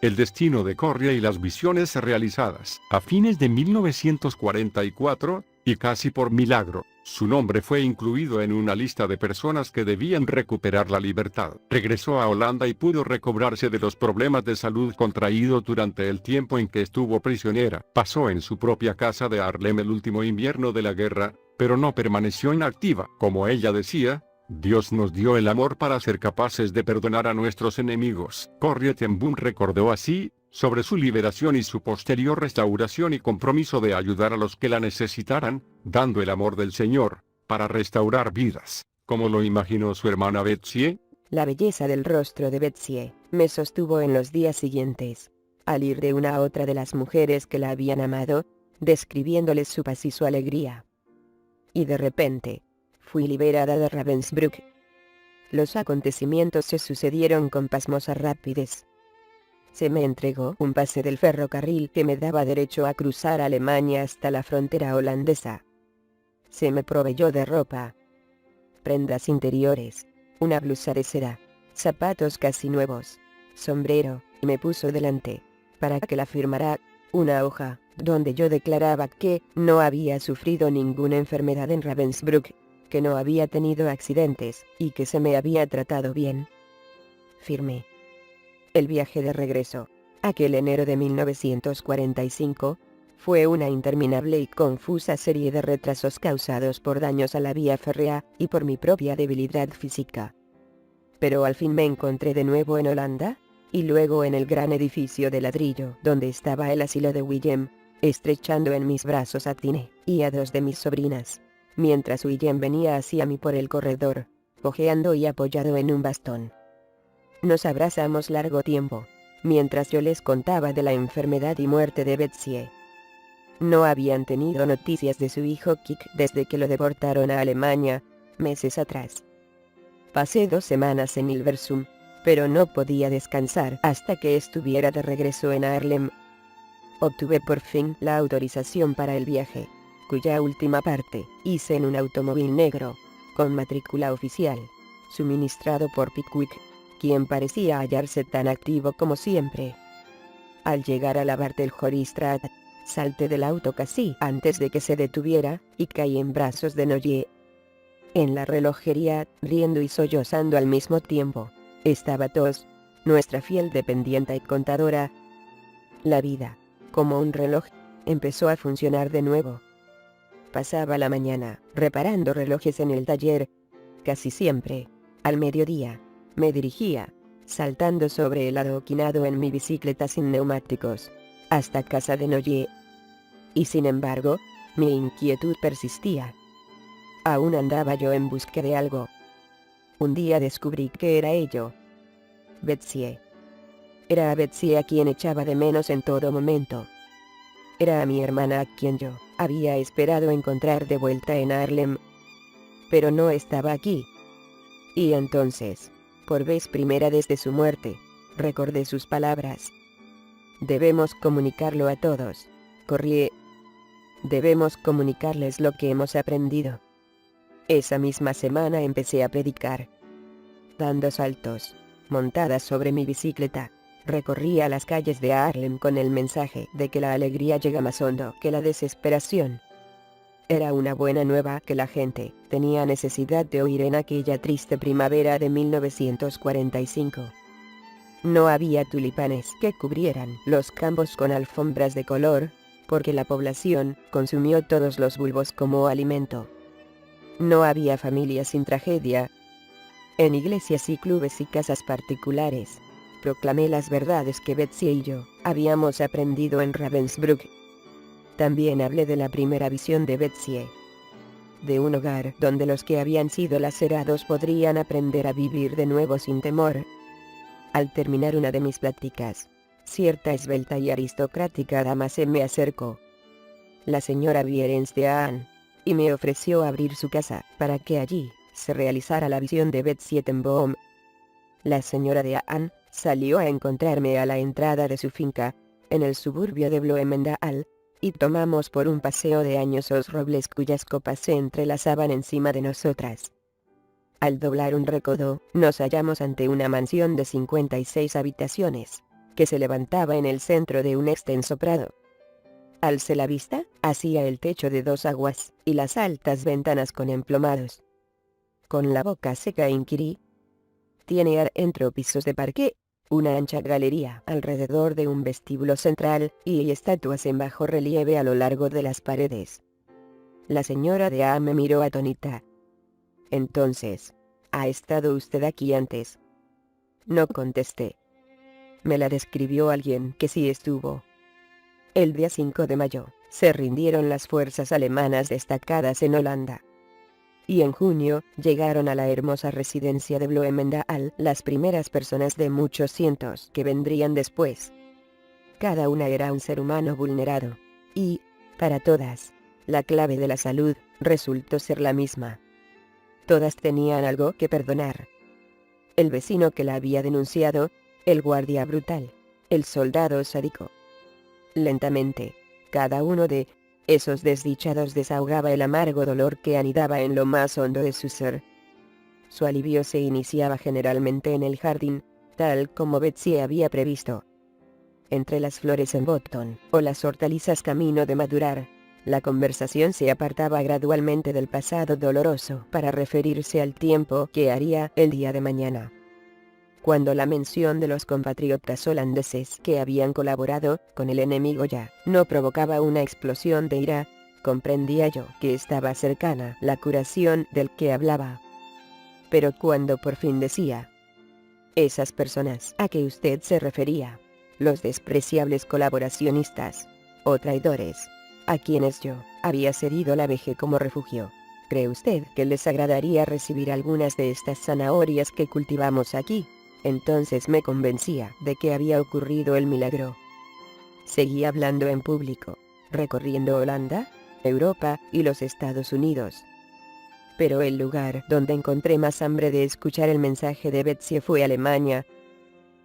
El destino de Corrie y las visiones realizadas. A fines de 1944, y casi por milagro, su nombre fue incluido en una lista de personas que debían recuperar la libertad. Regresó a Holanda y pudo recobrarse de los problemas de salud contraídos durante el tiempo en que estuvo prisionera. Pasó en su propia casa de Harlem el último invierno de la guerra, pero no permaneció inactiva. Como ella decía, Dios nos dio el amor para ser capaces de perdonar a nuestros enemigos. Corrie ten Boom recordó así, sobre su liberación y su posterior restauración y compromiso de ayudar a los que la necesitaran, dando el amor del Señor, para restaurar vidas, como lo imaginó su hermana Betsy. La belleza del rostro de Betsy me sostuvo en los días siguientes, al ir de una a otra de las mujeres que la habían amado, describiéndoles su paz y su alegría. Y de repente, fui liberada de Ravensbrück. Los acontecimientos se sucedieron con pasmosa rapidez. Se me entregó un pase del ferrocarril que me daba derecho a cruzar Alemania hasta la frontera holandesa. Se me proveyó de ropa, prendas interiores, una blusa de seda, zapatos casi nuevos, sombrero, y me puso delante, para que la firmara, una hoja, donde yo declaraba que no había sufrido ninguna enfermedad en Ravensbrück, que no había tenido accidentes, y que se me había tratado bien. Firmé. El viaje de regreso, aquel enero de 1945, fue una interminable y confusa serie de retrasos causados por daños a la vía férrea, y por mi propia debilidad física. Pero al fin me encontré de nuevo en Holanda, y luego en el gran edificio de ladrillo donde estaba el asilo de Willem, estrechando en mis brazos a Tine y a dos de mis sobrinas, mientras Willem venía hacia mí por el corredor, cojeando y apoyado en un bastón. Nos abrazamos largo tiempo, mientras yo les contaba de la enfermedad y muerte de Betsy. No habían tenido noticias de su hijo Kik desde que lo deportaron a Alemania, meses atrás. Pasé 2 semanas en Hilversum, pero no podía descansar hasta que estuviera de regreso en Harlem. Obtuve por fin la autorización para el viaje, cuya última parte hice en un automóvil negro, con matrícula oficial, suministrado por Pickwick, quien parecía hallarse tan activo como siempre. Al llegar a la Bartelhorstraat, salté del auto casi antes de que se detuviera, y caí en brazos de Noye. En la relojería, riendo y sollozando al mismo tiempo, estaba Tos, nuestra fiel dependienta y contadora. La vida, como un reloj, empezó a funcionar de nuevo. Pasaba la mañana reparando relojes en el taller. Casi siempre, al mediodía, me dirigía, saltando sobre el adoquinado en mi bicicleta sin neumáticos, hasta casa de Noye. Y sin embargo, mi inquietud persistía. Aún andaba yo en busca de algo. Un día descubrí que era ello. Betsy. Era a Betsy a quien echaba de menos en todo momento. Era a mi hermana a quien yo había esperado encontrar de vuelta en Harlem. Pero no estaba aquí. Y entonces, por vez primera desde su muerte, recordé sus palabras. Debemos comunicarlo a todos. Corrí. Debemos comunicarles lo que hemos aprendido. Esa misma semana empecé a predicar. Dando saltos, montada sobre mi bicicleta, recorría las calles de Harlem con el mensaje de que la alegría llega más hondo que la desesperación. Era una buena nueva que la gente tenía necesidad de oír en aquella triste primavera de 1945. No había tulipanes que cubrieran los campos con alfombras de color, porque la población consumió todos los bulbos como alimento. No había familia sin tragedia. En iglesias y clubes y casas particulares, proclamé las verdades que Betsy y yo habíamos aprendido en Ravensbrück. También hablé de la primera visión de Betsy, de un hogar donde los que habían sido lacerados podrían aprender a vivir de nuevo sin temor. Al terminar una de mis pláticas, cierta esbelta y aristocrática dama se me acercó. La señora Bierenstein, y me ofreció abrir su casa para que allí se realizara la visión de Betsy Tenboom. La señora Dean salió a encontrarme a la entrada de su finca, en el suburbio de Bloemendaal, y tomamos por un paseo de añosos robles cuyas copas se entrelazaban encima de nosotras. Al doblar un recodo, nos hallamos ante una mansión de 56 habitaciones, que se levantaba en el centro de un extenso prado. Alcé la vista hacia el techo de 2 aguas, y las altas ventanas con emplomados. Con la boca seca inquirí. Tiene adentro pisos de parqué, una ancha galería alrededor de un vestíbulo central, y estatuas en bajo relieve a lo largo de las paredes. La señora de A me miró atónita. Entonces, ¿ha estado usted aquí antes? No contesté. Me la describió alguien que sí estuvo. El día 5 de mayo, se rindieron las fuerzas alemanas destacadas en Holanda. Y en junio, llegaron a la hermosa residencia de Bloemendaal las primeras personas de muchos cientos que vendrían después. Cada una era un ser humano vulnerado. Y, para todas, la clave de la salud resultó ser la misma. Todas tenían algo que perdonar. El vecino que la había denunciado, el guardia brutal, el soldado sádico. Lentamente, cada uno de esos desdichados desahogaba el amargo dolor que anidaba en lo más hondo de su ser. Su alivio se iniciaba generalmente en el jardín, tal como Betsy había previsto. Entre las flores en botón, o las hortalizas camino de madurar, la conversación se apartaba gradualmente del pasado doloroso para referirse al tiempo que haría el día de mañana. Cuando la mención de los compatriotas holandeses que habían colaborado con el enemigo ya no provocaba una explosión de ira, comprendía yo que estaba cercana la curación del que hablaba. Pero cuando por fin decía, esas personas a que usted se refería, los despreciables colaboracionistas, o traidores, a quienes yo había cedido la veje como refugio, ¿cree usted que les agradaría recibir algunas de estas zanahorias que cultivamos aquí? Entonces me convencía de que había ocurrido el milagro. Seguí hablando en público, recorriendo Holanda, Europa y los Estados Unidos. Pero el lugar donde encontré más hambre de escuchar el mensaje de Betsy fue Alemania.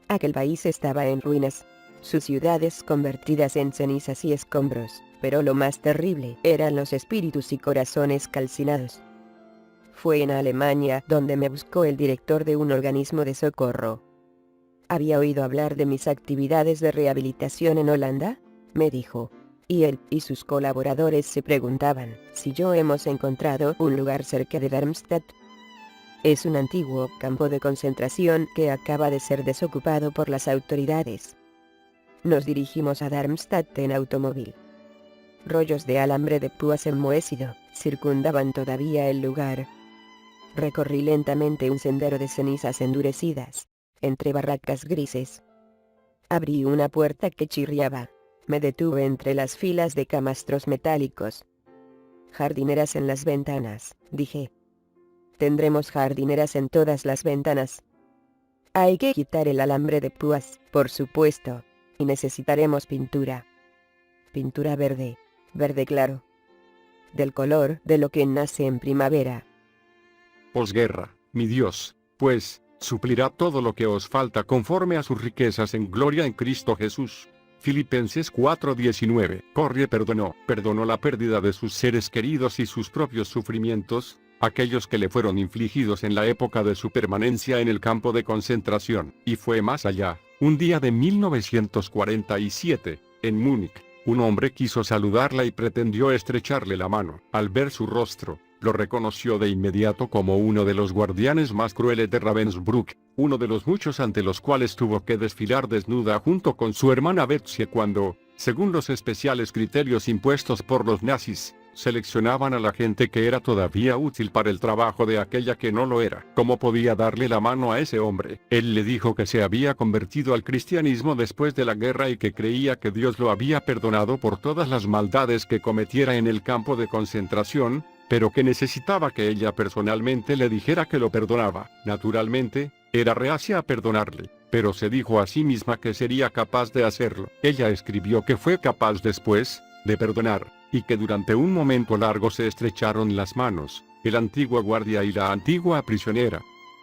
Aquel país estaba en ruinas, sus ciudades convertidas en cenizas y escombros, pero lo más terrible eran los espíritus y corazones calcinados. Fue en Alemania donde me buscó el director de un organismo de socorro. ¿Había oído hablar de mis actividades de rehabilitación en Holanda?, me dijo. Y él y sus colaboradores se preguntaban si yo hemos encontrado un lugar cerca de Darmstadt. Es un antiguo campo de concentración que acaba de ser desocupado por las autoridades. Nos dirigimos a Darmstadt en automóvil. Rollos de alambre de púas enmohecido circundaban todavía el lugar. Recorrí lentamente un sendero de cenizas endurecidas, entre barracas grises. Abrí una puerta que chirriaba. Me detuve entre las filas de camastros metálicos. Jardineras en las ventanas, dije. Tendremos jardineras en todas las ventanas. Hay que quitar el alambre de púas, por supuesto, y necesitaremos pintura. Pintura verde, verde claro. Del color de lo que nace en primavera. Posguerra, mi Dios, pues, suplirá todo lo que os falta conforme a sus riquezas en gloria en Cristo Jesús. Filipenses 4:19. Corrie perdonó la pérdida de sus seres queridos y sus propios sufrimientos, aquellos que le fueron infligidos en la época de su permanencia en el campo de concentración, y fue más allá. Un día de 1947, en Múnich, un hombre quiso saludarla y pretendió estrecharle la mano. Al ver su rostro, lo reconoció de inmediato como uno de los guardianes más crueles de Ravensbrück, uno de los muchos ante los cuales tuvo que desfilar desnuda junto con su hermana Betsy cuando, según los especiales criterios impuestos por los nazis, seleccionaban a la gente que era todavía útil para el trabajo de aquella que no lo era. ¿Cómo podía darle la mano a ese hombre? Él le dijo que se había convertido al cristianismo después de la guerra y que creía que Dios lo había perdonado por todas las maldades que cometiera en el campo de concentración, pero que necesitaba que ella personalmente le dijera que lo perdonaba. Naturalmente, era reacia a perdonarle, pero se dijo a sí misma que sería capaz de hacerlo. Ella escribió que fue capaz después de perdonar, y que durante un momento largo se estrecharon las manos, el antiguo guardia y la antigua prisionera.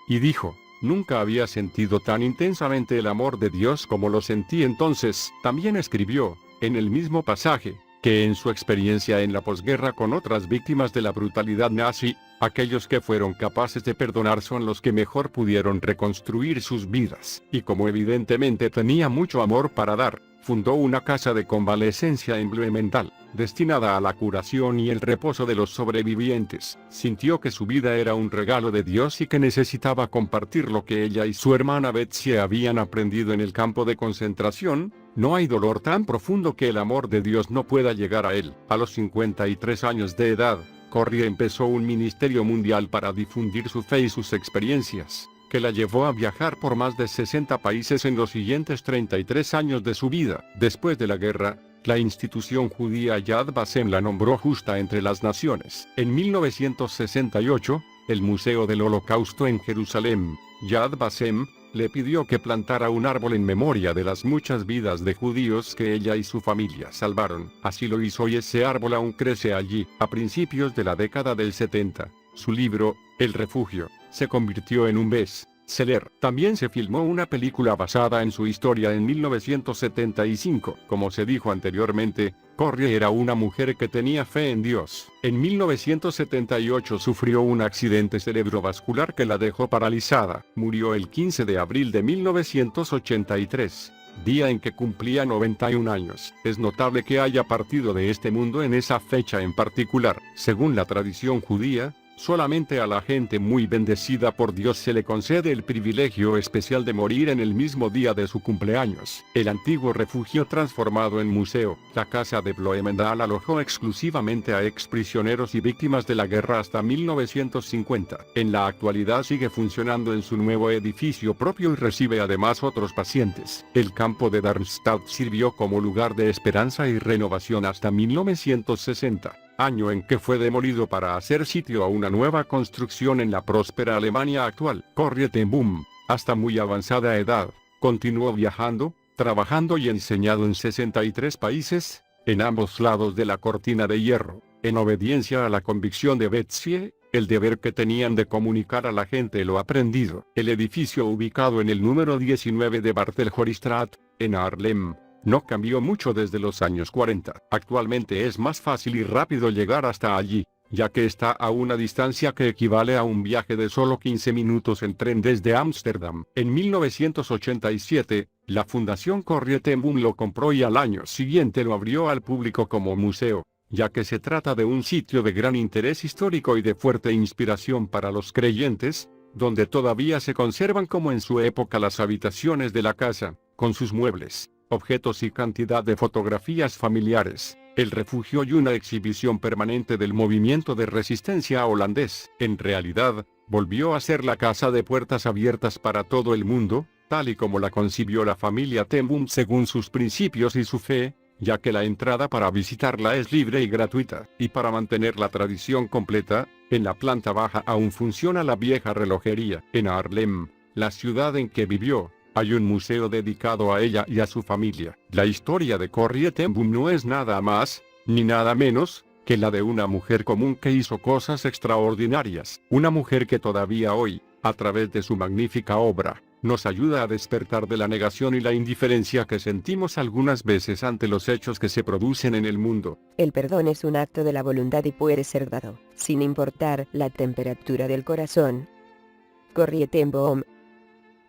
Y dijo, nunca había sentido tan intensamente el amor de Dios como lo sentí entonces. También escribió, en el mismo pasaje, que en su experiencia en la posguerra con otras víctimas de la brutalidad nazi, aquellos que fueron capaces de perdonar son los que mejor pudieron reconstruir sus vidas. Y como evidentemente tenía mucho amor para dar, fundó una casa de convalecencia en Blumenthal, destinada a la curación y el reposo de los sobrevivientes. Sintió que su vida era un regalo de Dios y que necesitaba compartir lo que ella y su hermana Betsy habían aprendido en el campo de concentración. No hay dolor tan profundo que el amor de Dios no pueda llegar a él. A los 53 años de edad, Corrie empezó un ministerio mundial para difundir su fe y sus experiencias, que la llevó a viajar por más de 60 países en los siguientes 33 años de su vida. Después de la guerra, la institución judía Yad Vashem la nombró justa entre las naciones. En 1968, el Museo del Holocausto en Jerusalén, Yad Vashem, le pidió que plantara un árbol en memoria de las muchas vidas de judíos que ella y su familia salvaron. Así lo hizo y ese árbol aún crece allí. A principios de la década del 70, su libro, El Refugio, se convirtió en un bestseller. También se filmó una película basada en su historia en 1975. Como se dijo anteriormente, Corrie era una mujer que tenía fe en Dios. En 1978 sufrió un accidente cerebrovascular que la dejó paralizada. Murió el 15 de abril de 1983. Día en que cumplía 91 años. Es notable que haya partido de este mundo en esa fecha en particular. Según la tradición judía, solamente a la gente muy bendecida por Dios se le concede el privilegio especial de morir en el mismo día de su cumpleaños. El antiguo refugio transformado en museo, la casa de Blumenthal alojó exclusivamente a exprisioneros y víctimas de la guerra hasta 1950. En la actualidad sigue funcionando en su nuevo edificio propio y recibe además otros pacientes. El campo de Darmstadt sirvió como lugar de esperanza y renovación hasta 1960. Año en que fue demolido para hacer sitio a una nueva construcción en la próspera Alemania actual. Corrie ten Boom, hasta muy avanzada edad, continuó viajando, trabajando y enseñando en 63 países, en ambos lados de la cortina de hierro, en obediencia a la convicción de Betsy, el deber que tenían de comunicar a la gente lo aprendido. El edificio ubicado en el número 19 de Barthelhorstraat, en Haarlem, no cambió mucho desde los años 40. Actualmente es más fácil y rápido llegar hasta allí, ya que está a una distancia que equivale a un viaje de solo 15 minutos en tren desde Ámsterdam. En 1987, la Fundación Corrie ten Boom lo compró y al año siguiente lo abrió al público como museo, ya que se trata de un sitio de gran interés histórico y de fuerte inspiración para los creyentes, donde todavía se conservan como en su época las habitaciones de la casa, con sus muebles, objetos y cantidad de fotografías familiares, el refugio y una exhibición permanente del movimiento de resistencia holandés. En realidad, volvió a ser la casa de puertas abiertas para todo el mundo, tal y como la concibió la familia ten Boom según sus principios y su fe, ya que la entrada para visitarla es libre y gratuita. Y para mantener la tradición completa, en la planta baja aún funciona la vieja relojería. En Haarlem, la ciudad en que vivió, hay un museo dedicado a ella y a su familia. La historia de Corrie ten Boom no es nada más, ni nada menos, que la de una mujer común que hizo cosas extraordinarias. Una mujer que todavía hoy, a través de su magnífica obra, nos ayuda a despertar de la negación y la indiferencia que sentimos algunas veces ante los hechos que se producen en el mundo. El perdón es un acto de la voluntad y puede ser dado, sin importar la temperatura del corazón. Corrie ten Boom.